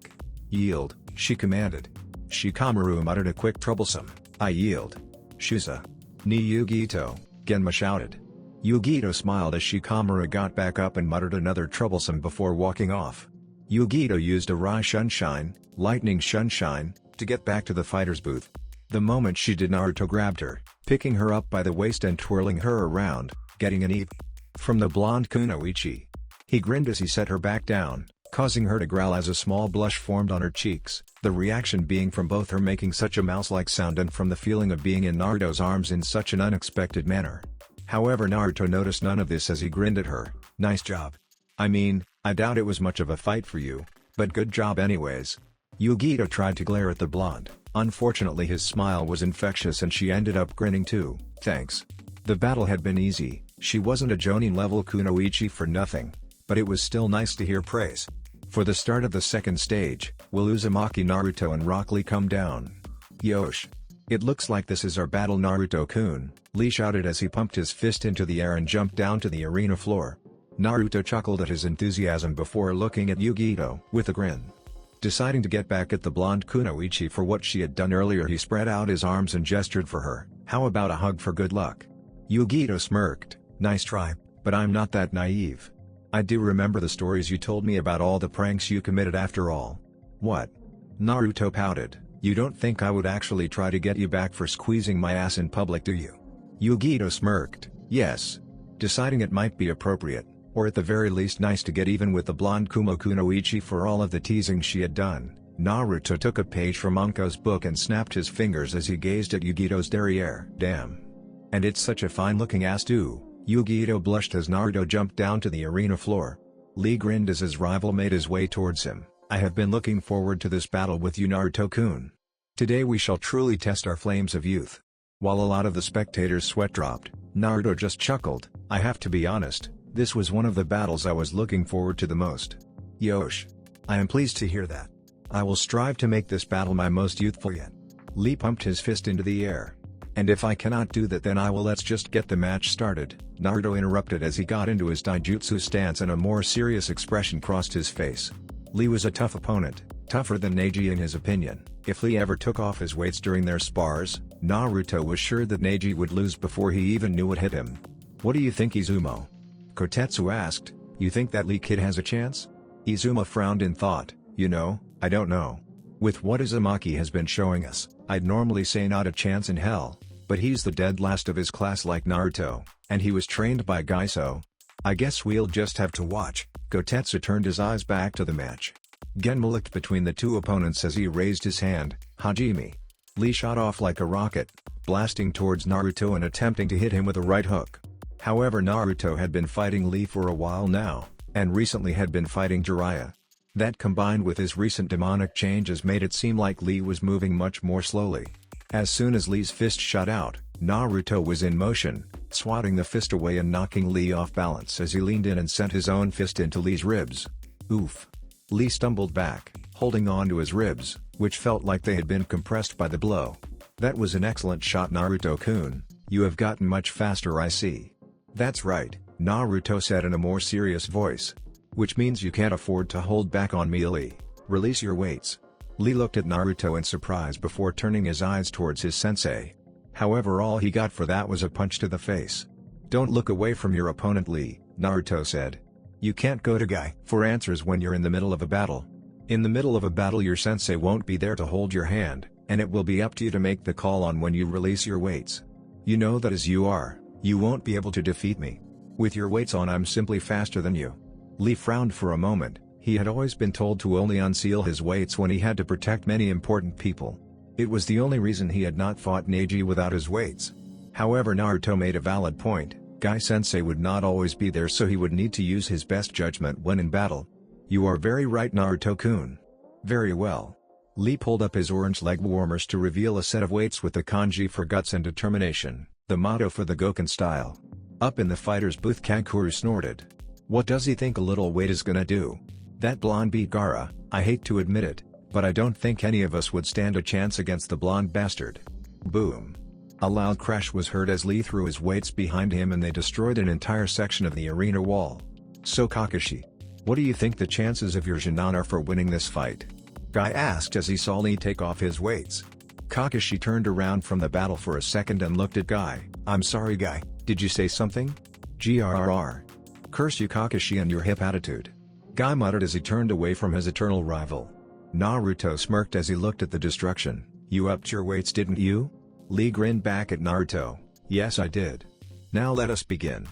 Yield, she commanded. Shikamaru muttered a quick troublesome, I yield. Shusa. Ni Yugito, Genma shouted. Yugito smiled as Shikamaru got back up and muttered another troublesome before walking off. Yugito used a Rai Shunshine, Lightning Shunshine, to get back to the fighter's booth. The moment she did, Naruto grabbed her, picking her up by the waist and twirling her around, getting an eep from the blonde kunoichi. He grinned as he set her back down, causing her to growl as a small blush formed on her cheeks, the reaction being from both her making such a mouse-like sound and from the feeling of being in Naruto's arms in such an unexpected manner. However, Naruto noticed none of this as he grinned at her. Nice job. I mean, I doubt it was much of a fight for you, but good job anyways. Yugito tried to glare at the blonde, Unfortunately his smile was infectious and she ended up grinning too. Thanks. The battle had been easy, she wasn't a Jonin level kunoichi for nothing. But it was still nice to hear praise. For the start of the second stage, will Uzumaki Naruto and Rock Lee come down? Yosh. It looks like this is our battle Naruto-kun, Lee shouted as he pumped his fist into the air and jumped down to the arena floor. Naruto chuckled at his enthusiasm before looking at Yugito with a grin. Deciding to get back at the blonde kunoichi for what she had done earlier, he spread out his arms and gestured for her. How about a hug for good luck? Yugito smirked. Nice try, but I'm not that naive. I do remember the stories you told me about all the pranks you committed after all. What? Naruto pouted. You don't think I would actually try to get you back for squeezing my ass in public, do you? Yugito smirked. Yes. Deciding it might be appropriate, or at the very least nice to get even with the blonde Kumo kunoichi for all of the teasing she had done, Naruto took a page from Anko's book and snapped his fingers as he gazed at Yugito's derriere. Damn. And it's such a fine-looking ass too. Yugito blushed as Naruto jumped down to the arena floor. Lee grinned as his rival made his way towards him. I have been looking forward to this battle with you, Naruto-kun. Today we shall truly test our flames of youth. While a lot of the spectators' sweat dropped, Naruto just chuckled. I have to be honest, this was one of the battles I was looking forward to the most. Yosh. I am pleased to hear that. I will strive to make this battle my most youthful yet. Lee pumped his fist into the air. And if I cannot do that, then let's just get the match started, Naruto interrupted as he got into his taijutsu stance and a more serious expression crossed his face. Lee was a tough opponent, tougher than Neji in his opinion. If Lee ever took off his weights during their spars, Naruto was sure that Neji would lose before he even knew what hit him. What do you think, Izumo? Kotetsu asked. You think that Lee kid has a chance? Izumo frowned in thought. I don't know. With what Uzumaki has been showing us, I'd normally say not a chance in hell. But he's the dead last of his class like Naruto, and he was trained by Guy, so I guess we'll just have to watch. Kotetsu turned his eyes back to the match. Genma looked between the two opponents as he raised his hand. Hajime. Lee shot off like a rocket, blasting towards Naruto and attempting to hit him with a right hook. However, Naruto had been fighting Lee for a while now, and recently had been fighting Jiraiya. That combined with his recent demonic changes made it seem like Lee was moving much more slowly. As soon as Lee's fist shot out, Naruto was in motion, swatting the fist away and knocking Lee off balance as he leaned in and sent his own fist into Lee's ribs. Oof. Lee stumbled back, holding on to his ribs, which felt like they had been compressed by the blow. That was an excellent shot, Naruto-kun. You have gotten much faster, I see. That's right, Naruto said in a more serious voice. Which means you can't afford to hold back on me, Lee. Release your weights. Lee looked at Naruto in surprise before turning his eyes towards his sensei. However, all he got for that was a punch to the face. Don't look away from your opponent, Lee, Naruto said. You can't go to Guy for answers when you're in the middle of a battle. In the middle of a battle, your sensei won't be there to hold your hand, and it will be up to you to make the call on when you release your weights. You know that as you are, you won't be able to defeat me. With your weights on, I'm simply faster than you. Lee frowned for a moment. He had always been told to only unseal his weights when he had to protect many important people. It was the only reason he had not fought Neji without his weights. However, Naruto made a valid point. Guy-sensei would not always be there, so he would need to use his best judgment when in battle. You are very right, Naruto-kun. Very well. Lee pulled up his orange leg warmers to reveal a set of weights with the kanji for guts and determination, the motto for the Goken style. Up in the fighter's booth, Kankuro snorted. What does he think a little weight is gonna do? That blonde beat Gaara. I hate to admit it, but I don't think any of us would stand a chance against the blonde bastard. Boom. A loud crash was heard as Lee threw his weights behind him and they destroyed an entire section of the arena wall. So Kakashi, what do you think the chances of your Jinan are for winning this fight? Guy asked as he saw Lee take off his weights. Kakashi turned around from the battle for a second and looked at Guy. I'm sorry, Guy, did you say something? Grrr. Curse you, Kakashi, and your hip attitude. Guy muttered as he turned away from his eternal rival. Naruto smirked as he looked at the destruction. You upped your weights, didn't you? Lee grinned back at Naruto. Yes, I did. Now let us begin.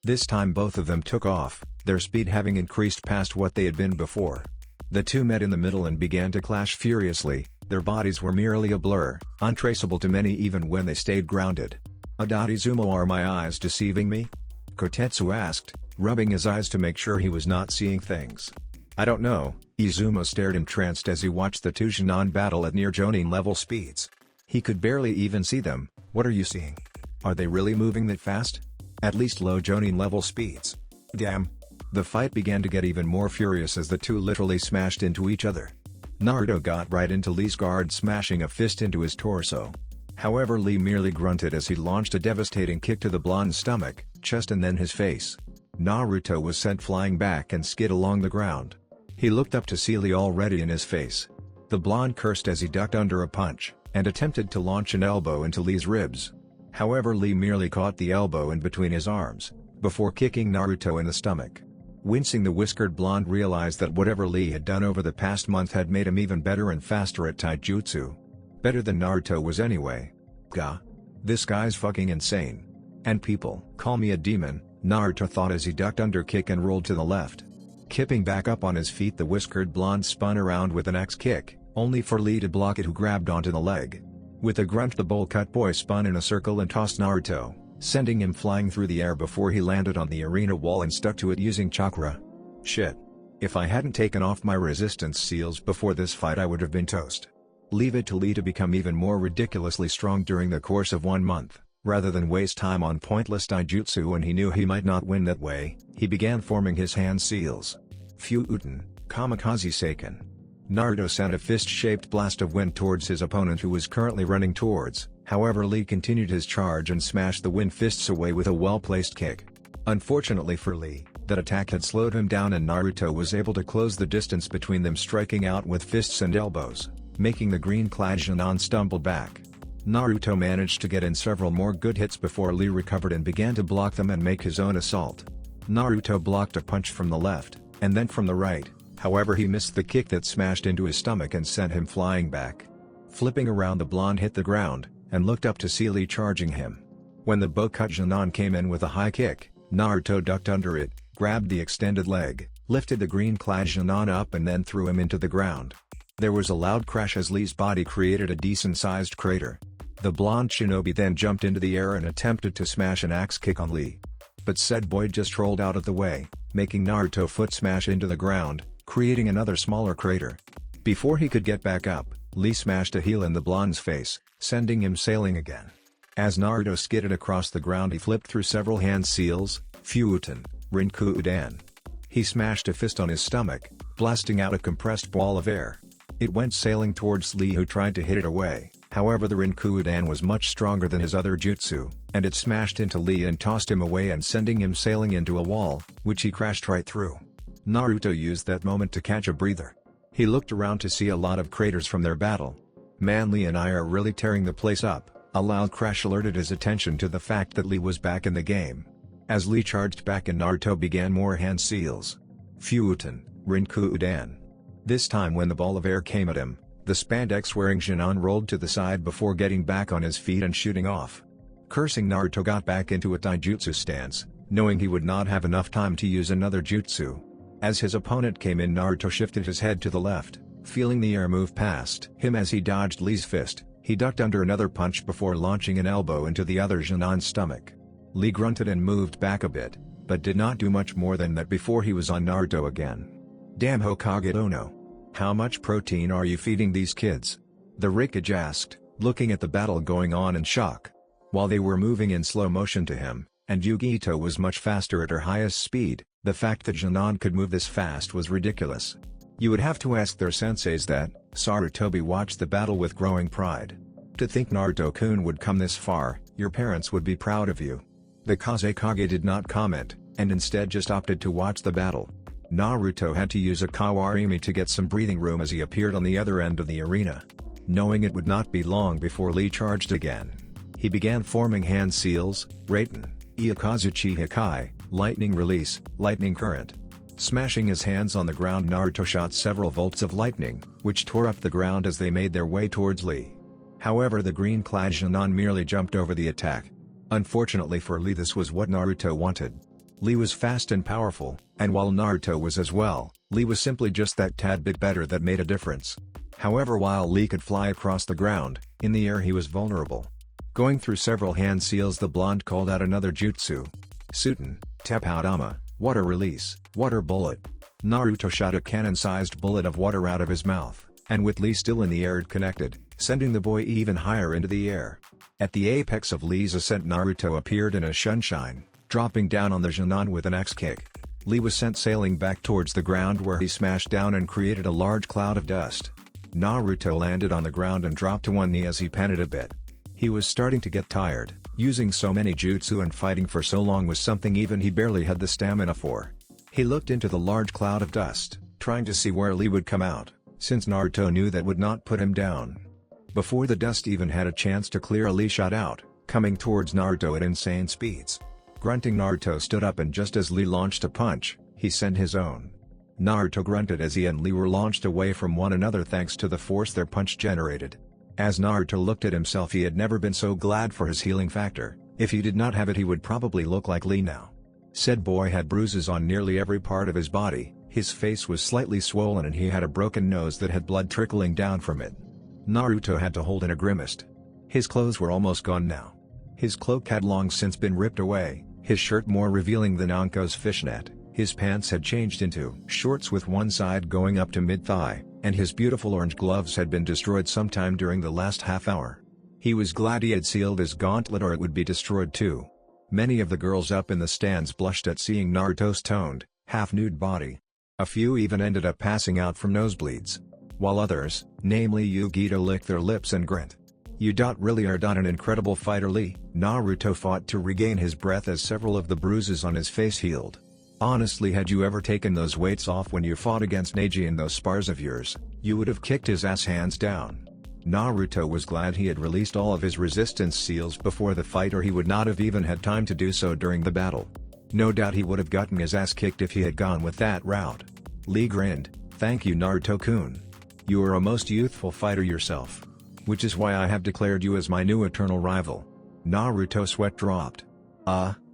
This time both of them took off, their speed having increased past what they had been before. The two met in the middle and began to clash furiously. Their bodies were merely a blur, untraceable to many even when they stayed grounded. Adatizumo, are my eyes deceiving me? Kotetsu asked, rubbing his eyes to make sure he was not seeing things. I don't know, Izuma stared entranced as he watched the two Jonin battle at near Jonin level speeds. He could barely even see them. What are you seeing? Are they really moving that fast? At least low Jonin level speeds. Damn. The fight began to get even more furious as the two literally smashed into each other. Naruto got right into Lee's guard, smashing a fist into his torso. However, Lee merely grunted as he launched a devastating kick to the blonde's stomach, chest and then his face. Naruto was sent flying back and skid along the ground. He looked up to see Lee already in his face. The blonde cursed as he ducked under a punch, and attempted to launch an elbow into Lee's ribs. However, Lee merely caught the elbow in between his arms, before kicking Naruto in the stomach. Wincing, the whiskered blonde realized that whatever Lee had done over the past month had made him even better and faster at taijutsu. Better than Naruto was anyway. Gah. This guy's fucking insane. And people call me a demon, Naruto thought as he ducked under kick and rolled to the left. Kipping back up on his feet, the whiskered blonde spun around with an axe kick, only for Lee to block it, who grabbed onto the leg. With a grunt, the bowl-cut boy spun in a circle and tossed Naruto, sending him flying through the air before he landed on the arena wall and stuck to it using chakra. Shit. If I hadn't taken off my resistance seals before this fight, I would have been toast. Leave it to Lee to become even more ridiculously strong during the course of 1 month. Rather than waste time on pointless taijutsu when he knew he might not win that way, he began forming his hand seals. Fuuten, Kamikaze Seiken. Naruto sent a fist-shaped blast of wind towards his opponent, who was currently running towards. However, Lee continued his charge and smashed the wind fists away with a well-placed kick. Unfortunately for Lee, that attack had slowed him down and Naruto was able to close the distance between them, striking out with fists and elbows, making the green-clad Jonin stumble back. Naruto managed to get in several more good hits before Lee recovered and began to block them and make his own assault. Naruto blocked a punch from the left, and then from the right. However, he missed the kick that smashed into his stomach and sent him flying back. Flipping around, the blonde hit the ground, and looked up to see Lee charging him. When the bow-cut Jonin came in with a high kick, Naruto ducked under it, grabbed the extended leg, lifted the green-clad Jonin up and then threw him into the ground. There was a loud crash as Lee's body created a decent-sized crater. The blonde shinobi then jumped into the air and attempted to smash an axe kick on Lee. But said boy just rolled out of the way, making Naruto foot smash into the ground, creating another smaller crater. Before he could get back up, Lee smashed a heel in the blonde's face, sending him sailing again. As Naruto skidded across the ground, he flipped through several hand seals, Fuuten, Rinkudan. He smashed a fist on his stomach, blasting out a compressed ball of air. It went sailing towards Lee, who tried to hit it away. However, the Rinkudan was much stronger than his other jutsu, and it smashed into Lee and tossed him away and sending him sailing into a wall, which he crashed right through. Naruto used that moment to catch a breather. He looked around to see a lot of craters from their battle. Man, Lee and I are really tearing the place up. A loud crash alerted his attention to the fact that Lee was back in the game. As Lee charged back and Naruto began more hand seals. Fuuten, Rinkudan. This time when the ball of air came at him, the spandex-wearing Jonin rolled to the side before getting back on his feet and shooting off. Cursing, Naruto got back into a taijutsu stance, knowing he would not have enough time to use another jutsu. As his opponent came in, Naruto shifted his head to the left, feeling the air move past him as he dodged Lee's fist. He ducked under another punch before launching an elbow into the other Jonin's stomach. Lee grunted and moved back a bit, but did not do much more than that before he was on Naruto again. Damn, Hokage Ono. How much protein are you feeding these kids? The Hokage asked, looking at the battle going on in shock. While they were moving in slow motion to him, and Yugi Ito was much faster at her highest speed, the fact that Jonin could move this fast was ridiculous. You would have to ask their senseis that. Sarutobi watched the battle with growing pride. To think Naruto-kun would come this far, your parents would be proud of you. The Kazekage did not comment, and instead just opted to watch the battle. Naruto had to use a Kawarimi to get some breathing room as he appeared on the other end of the arena. Knowing it would not be long before Lee charged again, he began forming hand seals, Raiten, Iyakazuchi Hikai, Lightning Release, Lightning Current. Smashing his hands on the ground, Naruto shot several volts of lightning, which tore up the ground as they made their way towards Lee. However, the green-clad Jonin merely jumped over the attack. Unfortunately for Lee, this was what Naruto wanted. Lee was fast and powerful, and while Naruto was as well, Lee was simply just that tad bit better that made a difference. However, while Lee could fly across the ground, in the air he was vulnerable. Going through several hand seals, the blonde called out another jutsu. Suten, Teppoudama, Water Release, Water Bullet. Naruto shot a cannon-sized bullet of water out of his mouth, and with Lee still in the air it connected, sending the boy even higher into the air. At the apex of Lee's ascent, Naruto appeared in a sunshine, dropping down on the Junon with an X-kick. Lee was sent sailing back towards the ground where he smashed down and created a large cloud of dust. Naruto landed on the ground and dropped to one knee as he panted a bit. He was starting to get tired. Using so many jutsu and fighting for so long was something even he barely had the stamina for. He looked into the large cloud of dust, trying to see where Lee would come out, since Naruto knew that would not put him down. Before the dust even had a chance to clear, Lee shot out, coming towards Naruto at insane speeds. Grunting, Naruto stood up, and just as Lee launched a punch, he sent his own. Naruto grunted as he and Lee were launched away from one another thanks to the force their punch generated. As Naruto looked at himself, he had never been so glad for his healing factor. If he did not have it, he would probably look like Lee now. Said boy had bruises on nearly every part of his body, his face was slightly swollen, and he had a broken nose that had blood trickling down from it. Naruto had to hold in a grimace. His clothes were almost gone now. His cloak had long since been ripped away, his shirt more revealing than Anko's fishnet, his pants had changed into shorts with one side going up to mid-thigh, and his beautiful orange gloves had been destroyed sometime during the last half hour. He was glad he had sealed his gauntlet, or it would be destroyed too. Many of the girls up in the stands blushed at seeing Naruto's toned, half-nude body. A few even ended up passing out from nosebleeds. While others, namely Yugito, licked their lips and grinned. "You really are an incredible fighter, Lee." Naruto fought to regain his breath as several of the bruises on his face healed. Honestly, had you ever taken those weights off when you fought against Neji in those spars of yours, you would have kicked his ass hands down. Naruto was glad he had released all of his resistance seals before the fight, or he would not have even had time to do so during the battle. No doubt he would have gotten his ass kicked if he had gone with that route. Lee grinned. "Thank you, Naruto-kun. You are a most youthful fighter yourself. Which is why I have declared you as my new eternal rival." Naruto's sweat dropped.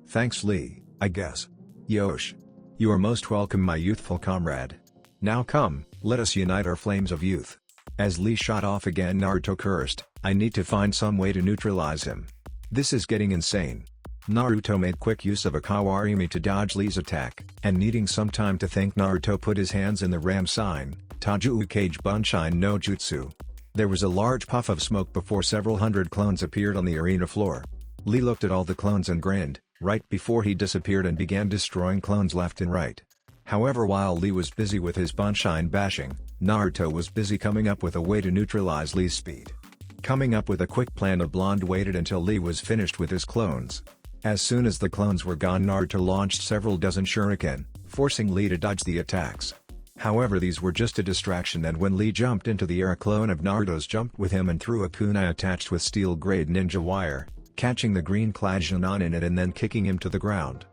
Thanks Lee, I guess. Yosh. You are most welcome, my youthful comrade. Now come, let us unite our flames of youth. As Lee shot off again, Naruto cursed, "I need to find some way to neutralize him. This is getting insane." Naruto made quick use of a Kawarimi to dodge Lee's attack, and needing some time to think, Naruto put his hands in the ram sign, Taju Ukage Bunshin no Jutsu. There was a large puff of smoke before several hundred clones appeared on the arena floor. Lee looked at all the clones and grinned, right before he disappeared and began destroying clones left and right. However, while Lee was busy with his Bunshin bashing, Naruto was busy coming up with a way to neutralize Lee's speed. Coming up with a quick plan, the blonde waited until Lee was finished with his clones. As soon as the clones were gone, Naruto launched several dozen shuriken, forcing Lee to dodge the attacks. However, these were just a distraction, and when Lee jumped into the air, a clone of Naruto's jumped with him and threw a kunai attached with steel-grade ninja wire, catching the green-clad Junon in it and then kicking him to the ground.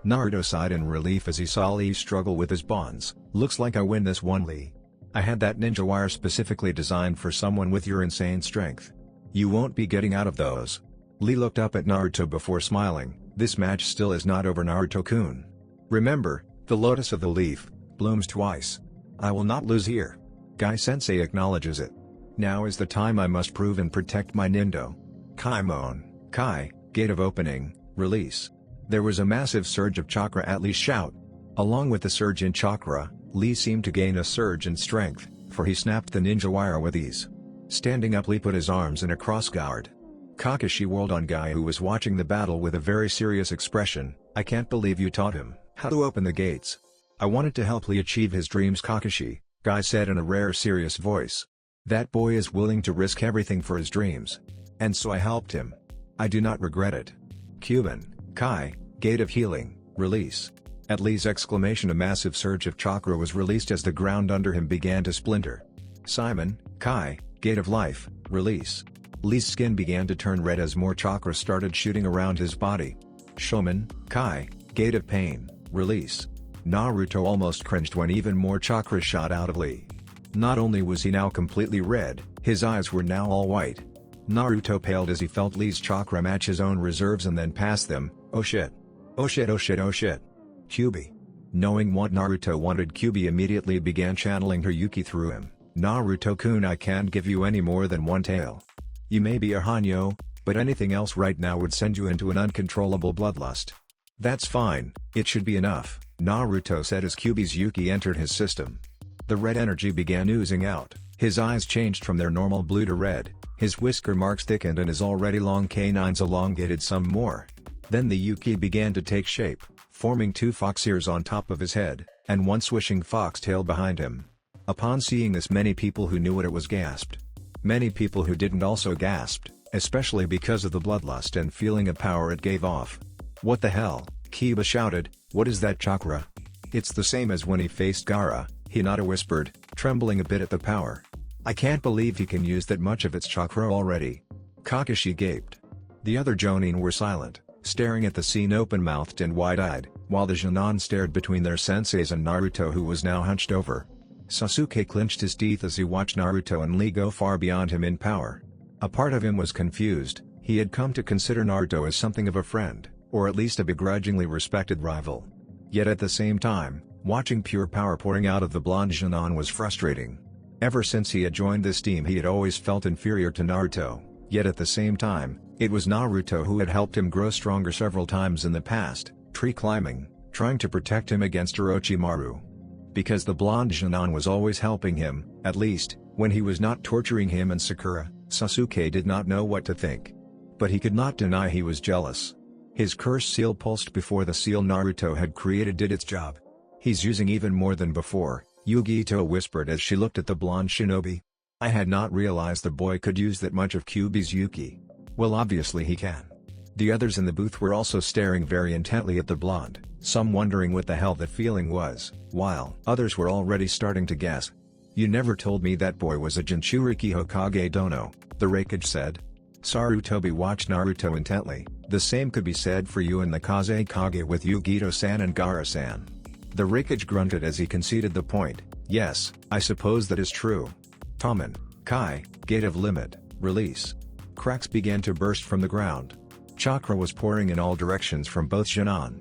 Naruto sighed in relief as he saw Lee struggle with his bonds. "Looks like I win this one, Lee. I had that ninja wire specifically designed for someone with your insane strength. You won't be getting out of those." Lee looked up at Naruto before smiling. "This match still is not over, Naruto-kun. Remember, the lotus of the leaf blooms twice. I will not lose here." Guy-sensei acknowledges it. "Now is the time I must prove and protect my Nindo." Kaimon, Kai, gate of opening, release. There was a massive surge of chakra at Lee's shout. Along with the surge in chakra, Lee seemed to gain a surge in strength, for he snapped the ninja wire with ease. Standing up, Lee put his arms in a cross guard. Kakashi whirled on Guy, who was watching the battle with a very serious expression. "I can't believe you taught him how to open the gates." "I wanted to help Lee achieve his dreams, Kakashi," Guy said in a rare serious voice. "That boy is willing to risk everything for his dreams. And so I helped him. I do not regret it." Cuban, Kai, gate of healing, release. At Lee's exclamation, a massive surge of chakra was released as the ground under him began to splinter. Simon, Kai, gate of life, release. Lee's skin began to turn red as more chakra started shooting around his body. Shoman, Kai, gate of pain, release. Naruto almost cringed when even more chakra shot out of Lee. Not only was he now completely red, his eyes were now all white. Naruto paled as he felt Lee's chakra match his own reserves and then pass them. "Oh shit. Oh shit, oh shit, oh shit." Kyubi. Knowing what Naruto wanted, Kyubi immediately began channeling her Yuki through him. "Naruto-kun, I can't give you any more than one tail. You may be a Hanyo, but anything else right now would send you into an uncontrollable bloodlust. That's fine, it should be enough, Naruto said as Kyuubi's Yuki entered his system. The red energy began oozing out, his eyes changed from their normal blue to red, his whisker marks thickened and his already long canines elongated some more. Then the Yuki began to take shape, forming two fox ears on top of his head, and one swishing fox tail behind him. Upon seeing this, many people who knew what it was gasped. Many people who didn't also gasped, especially because of the bloodlust and feeling of power it gave off. What the hell, Kiba shouted, what is that chakra? It's the same as when he faced Gaara, Hinata whispered, trembling a bit at the power. I can't believe he can use that much of its chakra already. Kakashi gaped. The other Jonin were silent, staring at the scene open-mouthed and wide-eyed, while the Jonin stared between their senseis and Naruto, who was now hunched over. Sasuke clenched his teeth as he watched Naruto and Lee go far beyond him in power. A part of him was confused. He had come to consider Naruto as something of a friend, or at least a begrudgingly respected rival. Yet at the same time, watching pure power pouring out of the blonde Jonin was frustrating. Ever since he had joined this team, he had always felt inferior to Naruto, yet at the same time, it was Naruto who had helped him grow stronger several times in the past, tree climbing, trying to protect him against Orochimaru. Because the blonde Jonin was always helping him, at least, when he was not torturing him and Sakura, Sasuke did not know what to think. But he could not deny he was jealous. His curse seal pulsed before the seal Naruto had created did its job. He's using even more than before, Yugito whispered as she looked at the blonde shinobi. I had not realized the boy could use that much of Kyuubi's Yuki. Well, obviously he can. The others in the booth were also staring very intently at the blonde, some wondering what the hell that feeling was, while others were already starting to guess. You never told me that boy was a Jinchuriki Hokage dono, the Raikage said. Sarutobi watched Naruto intently. The same could be said for you and the Kaze Kage with Yugito-san and Gaara-san. The Raikage grunted as he conceded the point. Yes, I suppose that is true. Tommen, Kai, gate of limit, release. Cracks began to burst from the ground. Chakra was pouring in all directions from both Jonin.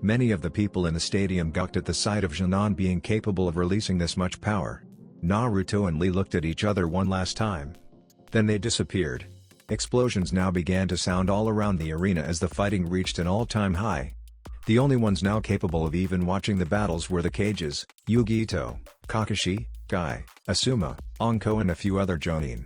Many of the people in the stadium gawked at the sight of Jonin being capable of releasing this much power. Naruto and Lee looked at each other one last time. Then they disappeared. Explosions now began to sound all around the arena as the fighting reached an all-time high. The only ones now capable of even watching the battles were the Kages, Yugito, Kakashi, Kai, Asuma, Anko and a few other Jonin.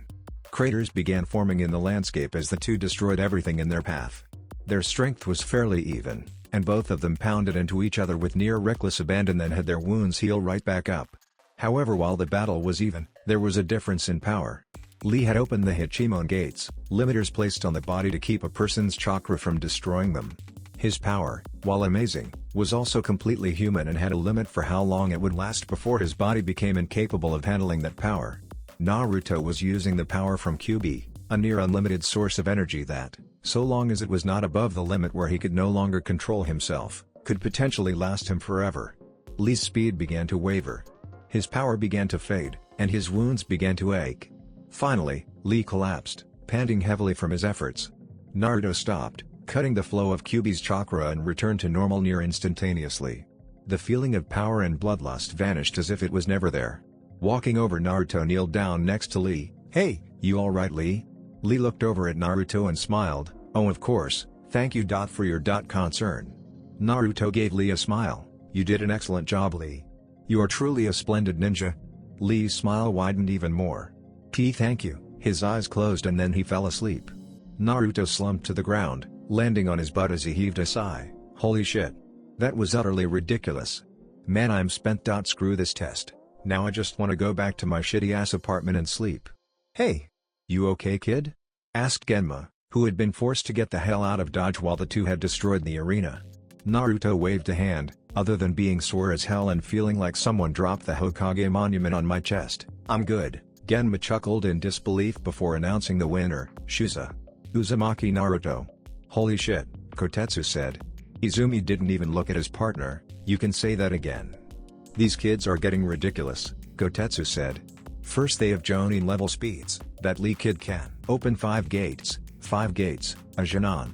Craters began forming in the landscape as the two destroyed everything in their path. Their strength was fairly even, and both of them pounded into each other with near reckless abandon, then had their wounds heal right back up. However, while the battle was even, there was a difference in power. Lee had opened the Hachimon gates, limiters placed on the body to keep a person's chakra from destroying them. His power, while amazing, was also completely human and had a limit for how long it would last before his body became incapable of handling that power. Naruto was using the power from Kyuubi, a near unlimited source of energy that, so long as it was not above the limit where he could no longer control himself, could potentially last him forever. Lee's speed began to waver. His power began to fade, and his wounds began to ache. Finally, Lee collapsed, panting heavily from his efforts. Naruto stopped, cutting the flow of Kyuubi's chakra, and returned to normal near instantaneously. The feeling of power and bloodlust vanished as if it was never there. Walking over, Naruto kneeled down next to Lee. Hey, you alright, Lee? Lee looked over at Naruto and smiled. Oh, of course, thank you. For your concern. Naruto gave Lee a smile. You did an excellent job, Lee. You are truly a splendid ninja. Lee's smile widened even more. Thank you. His eyes closed and then he fell asleep. Naruto slumped to the ground, landing on his butt as he heaved a sigh. Holy shit. That was utterly ridiculous. Man, I'm spent. Screw this test. Now I just want to go back to my shitty ass apartment and sleep. Hey! You okay, kid? Asked Genma, who had been forced to get the hell out of Dodge while the two had destroyed the arena. Naruto waved a hand. Other than being sore as hell and feeling like someone dropped the Hokage monument on my chest, I'm good. Genma chuckled in disbelief before announcing the winner, Shusa. Uzumaki Naruto. Holy shit, Kotetsu said. Izumi didn't even look at his partner. You can say that again. These kids are getting ridiculous, Kotetsu said. First they have Jonin level speeds, that Lee kid can open 5 gates, a Jonin.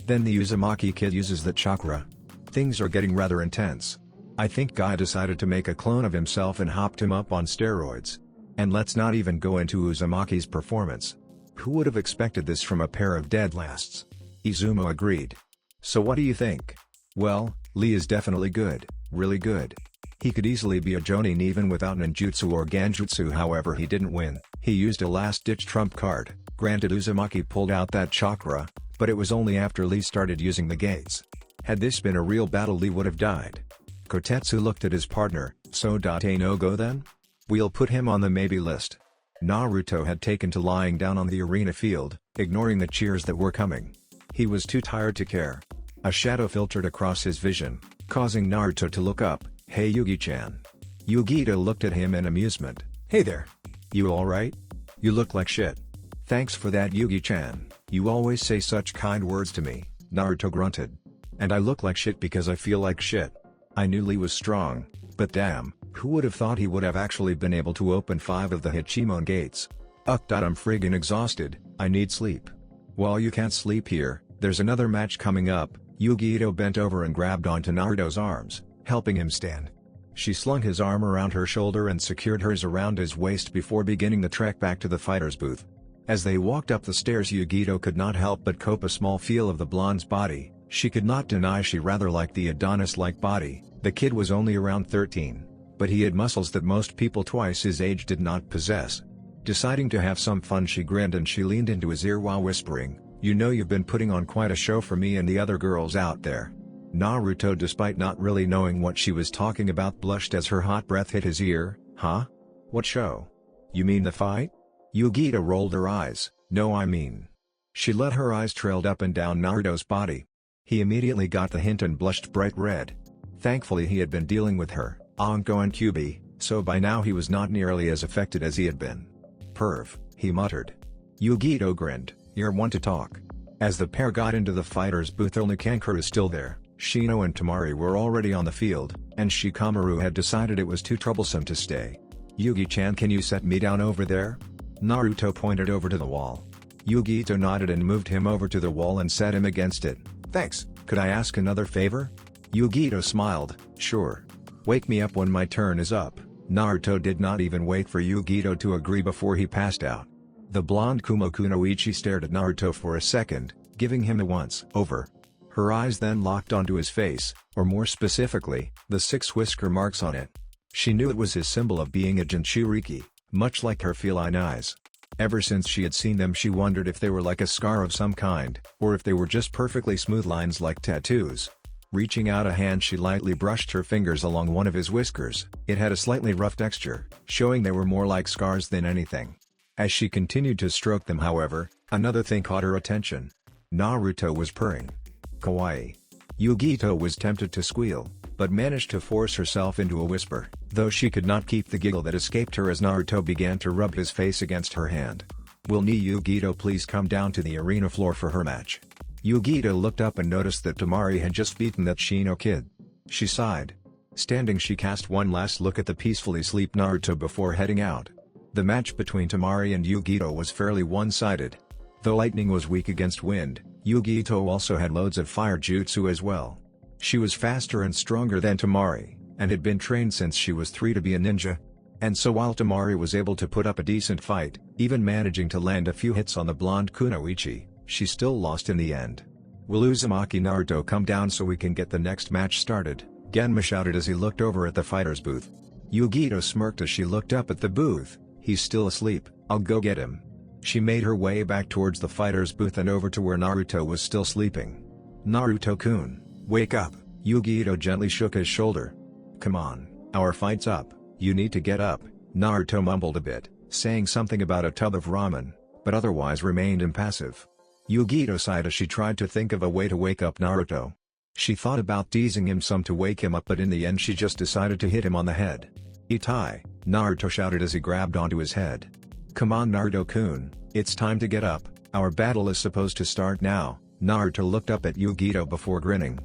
Then the Uzumaki kid uses the chakra. Things are getting rather intense. I think Guy decided to make a clone of himself and hopped him up on steroids. And let's not even go into Uzumaki's performance. Who would have expected this from a pair of dead lasts? Izumo agreed. So what do you think? Well, Lee is definitely good, really good. He could easily be a Jonin even without ninjutsu or genjutsu, however he didn't win. He used a last-ditch trump card. Granted, Uzumaki pulled out that chakra, but it was only after Lee started using the gates. Had this been a real battle, Lee would have died. Kotetsu looked at his partner. So a no-go then? We'll put him on the maybe list. Naruto had taken to lying down on the arena field, ignoring the cheers that were coming. He was too tired to care. A shadow filtered across his vision, causing Naruto to look up. Hey Yugi-chan. Yugito looked at him in amusement. Hey there. You alright? You look like shit. Thanks for that, Yugi-chan. You always say such kind words to me, Naruto grunted. And I look like shit because I feel like shit. I knew Lee was strong, but damn, who would have thought he would have actually been able to open 5 of the Hachimon gates? I'm friggin' exhausted, I need sleep. While you can't sleep here, there's another match coming up. Yugito bent over and grabbed onto Naruto's arms, helping him stand. She slung his arm around her shoulder and secured hers around his waist before beginning the trek back to the fighter's booth. As they walked up the stairs, Yugito could not help but cope a small feel of the blonde's body. She could not deny she rather liked the Adonis-like body. The kid was only around 13, but he had muscles that most people twice his age did not possess. Deciding to have some fun, she grinned and she leaned into his ear while whispering, "You know you've been putting on quite a show for me and the other girls out there." Naruto, despite not really knowing what she was talking about, blushed as her hot breath hit his ear. Huh? What show? You mean the fight? Yugito rolled her eyes. No, I mean. She let her eyes trailed up and down Naruto's body. He immediately got the hint and blushed bright red. Thankfully he had been dealing with her, Anko and Kyubi, so by now he was not nearly as affected as he had been. Perv, he muttered. Yugito grinned. You're one to talk. As the pair got into the fighter's booth, only Kankuro was still there. Shino and Tamari were already on the field, and Shikamaru had decided it was too troublesome to stay. Yugi-chan, can you set me down over there? Naruto pointed over to the wall. Yugito nodded and moved him over to the wall and set him against it. Thanks, could I ask another favor? Yugito smiled. Sure. Wake me up when my turn is up. Naruto did not even wait for Yugito to agree before he passed out. The blonde Kumoku no Ichi stared at Naruto for a second, giving him the once-over. Her eyes then locked onto his face, or more specifically, the 6 whisker marks on it. She knew it was his symbol of being a Jinchuriki, much like her feline eyes. Ever since she had seen them, she wondered if they were like a scar of some kind, or if they were just perfectly smooth lines like tattoos. Reaching out a hand, she lightly brushed her fingers along one of his whiskers. It had a slightly rough texture, showing they were more like scars than anything. As she continued to stroke them, however, another thing caught her attention. Naruto was purring. Kawaii. Yugito was tempted to squeal, but managed to force herself into a whisper, though she could not keep the giggle that escaped her as Naruto began to rub his face against her hand. Will Yugito please come down to the arena floor for her match? Yugito looked up and noticed that Tamari had just beaten that Shino kid. She sighed. Standing, she cast one last look at the peacefully asleep Naruto before heading out. The match between Tamari and Yugito was fairly one-sided. Though lightning was weak against wind, Yugito also had loads of fire jutsu as well. She was faster and stronger than Tamari, and had been trained since she was 3 to be a ninja. And so while Tamari was able to put up a decent fight, even managing to land a few hits on the blonde Kunoichi, she still lost in the end. Will Uzumaki Naruto come down so we can get the next match started? Genma shouted as he looked over at the fighter's booth. Yugito smirked as she looked up at the booth. He's still asleep, I'll go get him. She made her way back towards the fighter's booth and over to where Naruto was still sleeping. Naruto-kun, wake up, Yugito gently shook his shoulder. Come on, our fight's up, you need to get up, Naruto mumbled a bit, saying something about a tub of ramen, but otherwise remained impassive. Yugito sighed as she tried to think of a way to wake up Naruto. She thought about teasing him some to wake him up, but in the end she just decided to hit him on the head. Itai, Naruto shouted as he grabbed onto his head. Come on Naruto-kun, it's time to get up, our battle is supposed to start now. Naruto looked up at Yugito before grinning.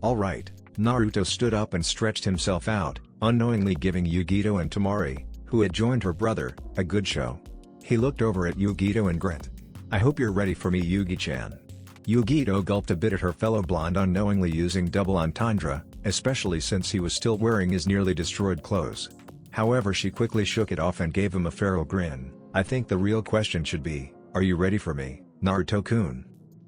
Alright, Naruto stood up and stretched himself out, unknowingly giving Yugito and Tamari, who had joined her brother, a good show. He looked over at Yugito and grinned. I hope you're ready for me, Yugi-chan. Yugito gulped a bit at her fellow blonde, unknowingly using double entendre, especially since he was still wearing his nearly destroyed clothes. However, she quickly shook it off and gave him a feral grin. I think the real question should be, are you ready for me, Naruto-kun?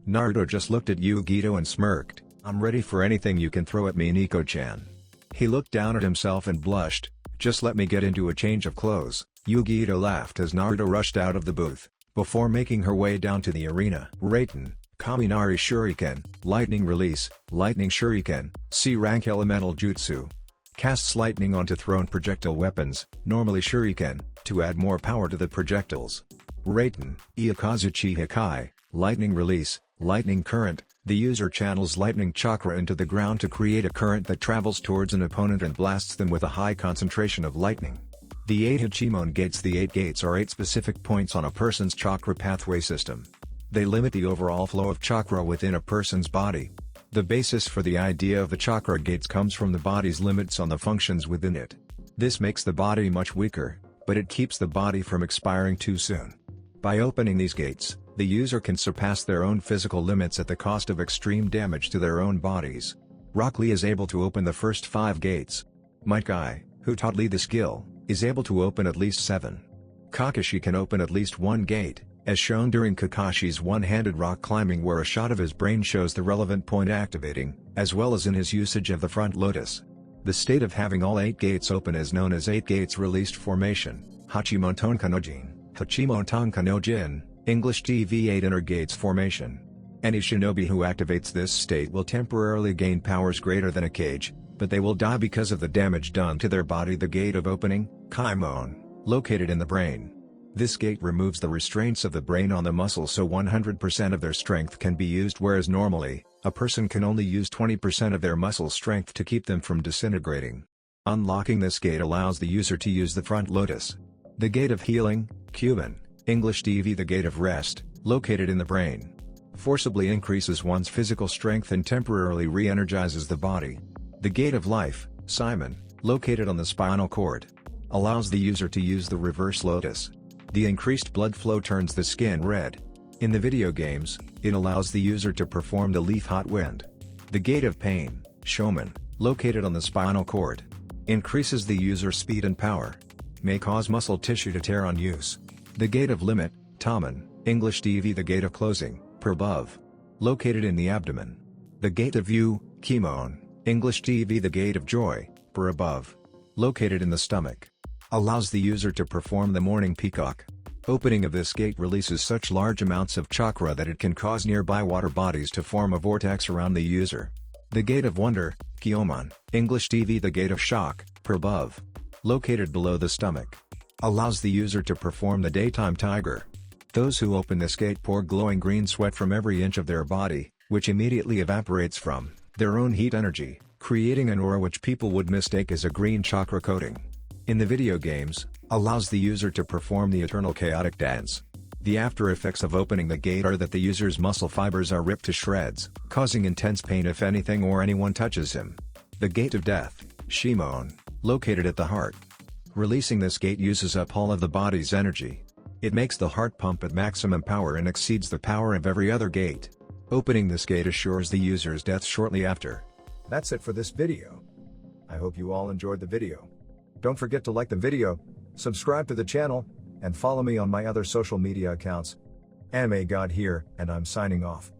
Naruto just looked at Yugito and smirked. I'm ready for anything you can throw at me, Nico-chan. He looked down at himself and blushed. Just let me get into a change of clothes. Yu-Gi-Oh laughed as Naruto rushed out of the booth, before making her way down to the arena. Raiten, Kaminari Shuriken, Lightning Release, Lightning Shuriken, C-Rank Elemental Jutsu. Casts lightning onto thrown projectile weapons, normally Shuriken, to add more power to the projectiles. Raiten, Iakazuchi Hikai, Lightning Release, Lightning Current. The user channels lightning chakra into the ground to create a current that travels towards an opponent and blasts them with a high concentration of lightning. The 8 Hachimon gates. The 8 gates are 8 specific points on a person's chakra pathway system. They limit the overall flow of chakra within a person's body. The basis for the idea of the chakra gates comes from the body's limits on the functions within it. This makes the body much weaker, but it keeps the body from expiring too soon. By opening these gates, the user can surpass their own physical limits at the cost of extreme damage to their own bodies. Rock Lee is able to open the first 5 gates. Might Guy, who taught Lee the skill, is able to open at least 7. Kakashi can open at least 1 gate, as shown during Kakashi's one-handed rock climbing, where a shot of his brain shows the relevant point activating, as well as in his usage of the front lotus. The state of having all 8 gates open is known as 8 gates released formation, Hachimon Kanojin, Hachimon Kanojin, English TV 8 inner gates formation. Any shinobi who activates this state will temporarily gain powers greater than a cage, but they will die because of the damage done to their body. The gate of opening, Kaimon, located in the brain. This gate removes the restraints of the brain on the muscles so 100% of their strength can be used, whereas normally, a person can only use 20% of their muscle strength to keep them from disintegrating. Unlocking this gate allows the user to use the front lotus. The gate of healing, Cuban, English TV. The gate of rest, located in the brain, forcibly increases one's physical strength and temporarily re-energizes the body. The gate of life, Simon, located on the spinal cord, allows the user to use the reverse lotus. The increased blood flow turns the skin red. In the video games, it allows the user to perform the leaf hot wind. The gate of pain, Shoman, located on the spinal cord, increases the user's speed and power. May cause muscle tissue to tear on use. The gate of limit, Taman, English TV. The gate of closing, Prabhuv, located in the abdomen. The gate of view, Kimon, English TV. The gate of joy, Prabhuv, located in the stomach, allows the user to perform the morning peacock. Opening of this gate releases such large amounts of chakra that it can cause nearby water bodies to form a vortex around the user. The gate of wonder, Kyomon, English TV. The gate of shock, Prabhuv, located below the stomach, allows the user to perform the daytime tiger. Those who open this gate pour glowing green sweat from every inch of their body, which immediately evaporates from their own heat energy, creating an aura which people would mistake as a green chakra coating. In the video games, allows the user to perform the eternal chaotic dance. The after effects of opening the gate are that the user's muscle fibers are ripped to shreds, causing intense pain if anything or anyone touches him. The gate of death, Shimon, located at the heart. Releasing this gate uses up all of the body's energy. It makes the heart pump at maximum power and exceeds the power of every other gate. Opening this gate assures the user's death shortly after. That's it for this video. I hope you all enjoyed the video. Don't forget to like the video, subscribe to the channel, and follow me on my other social media accounts. Anime God here, and I'm signing off.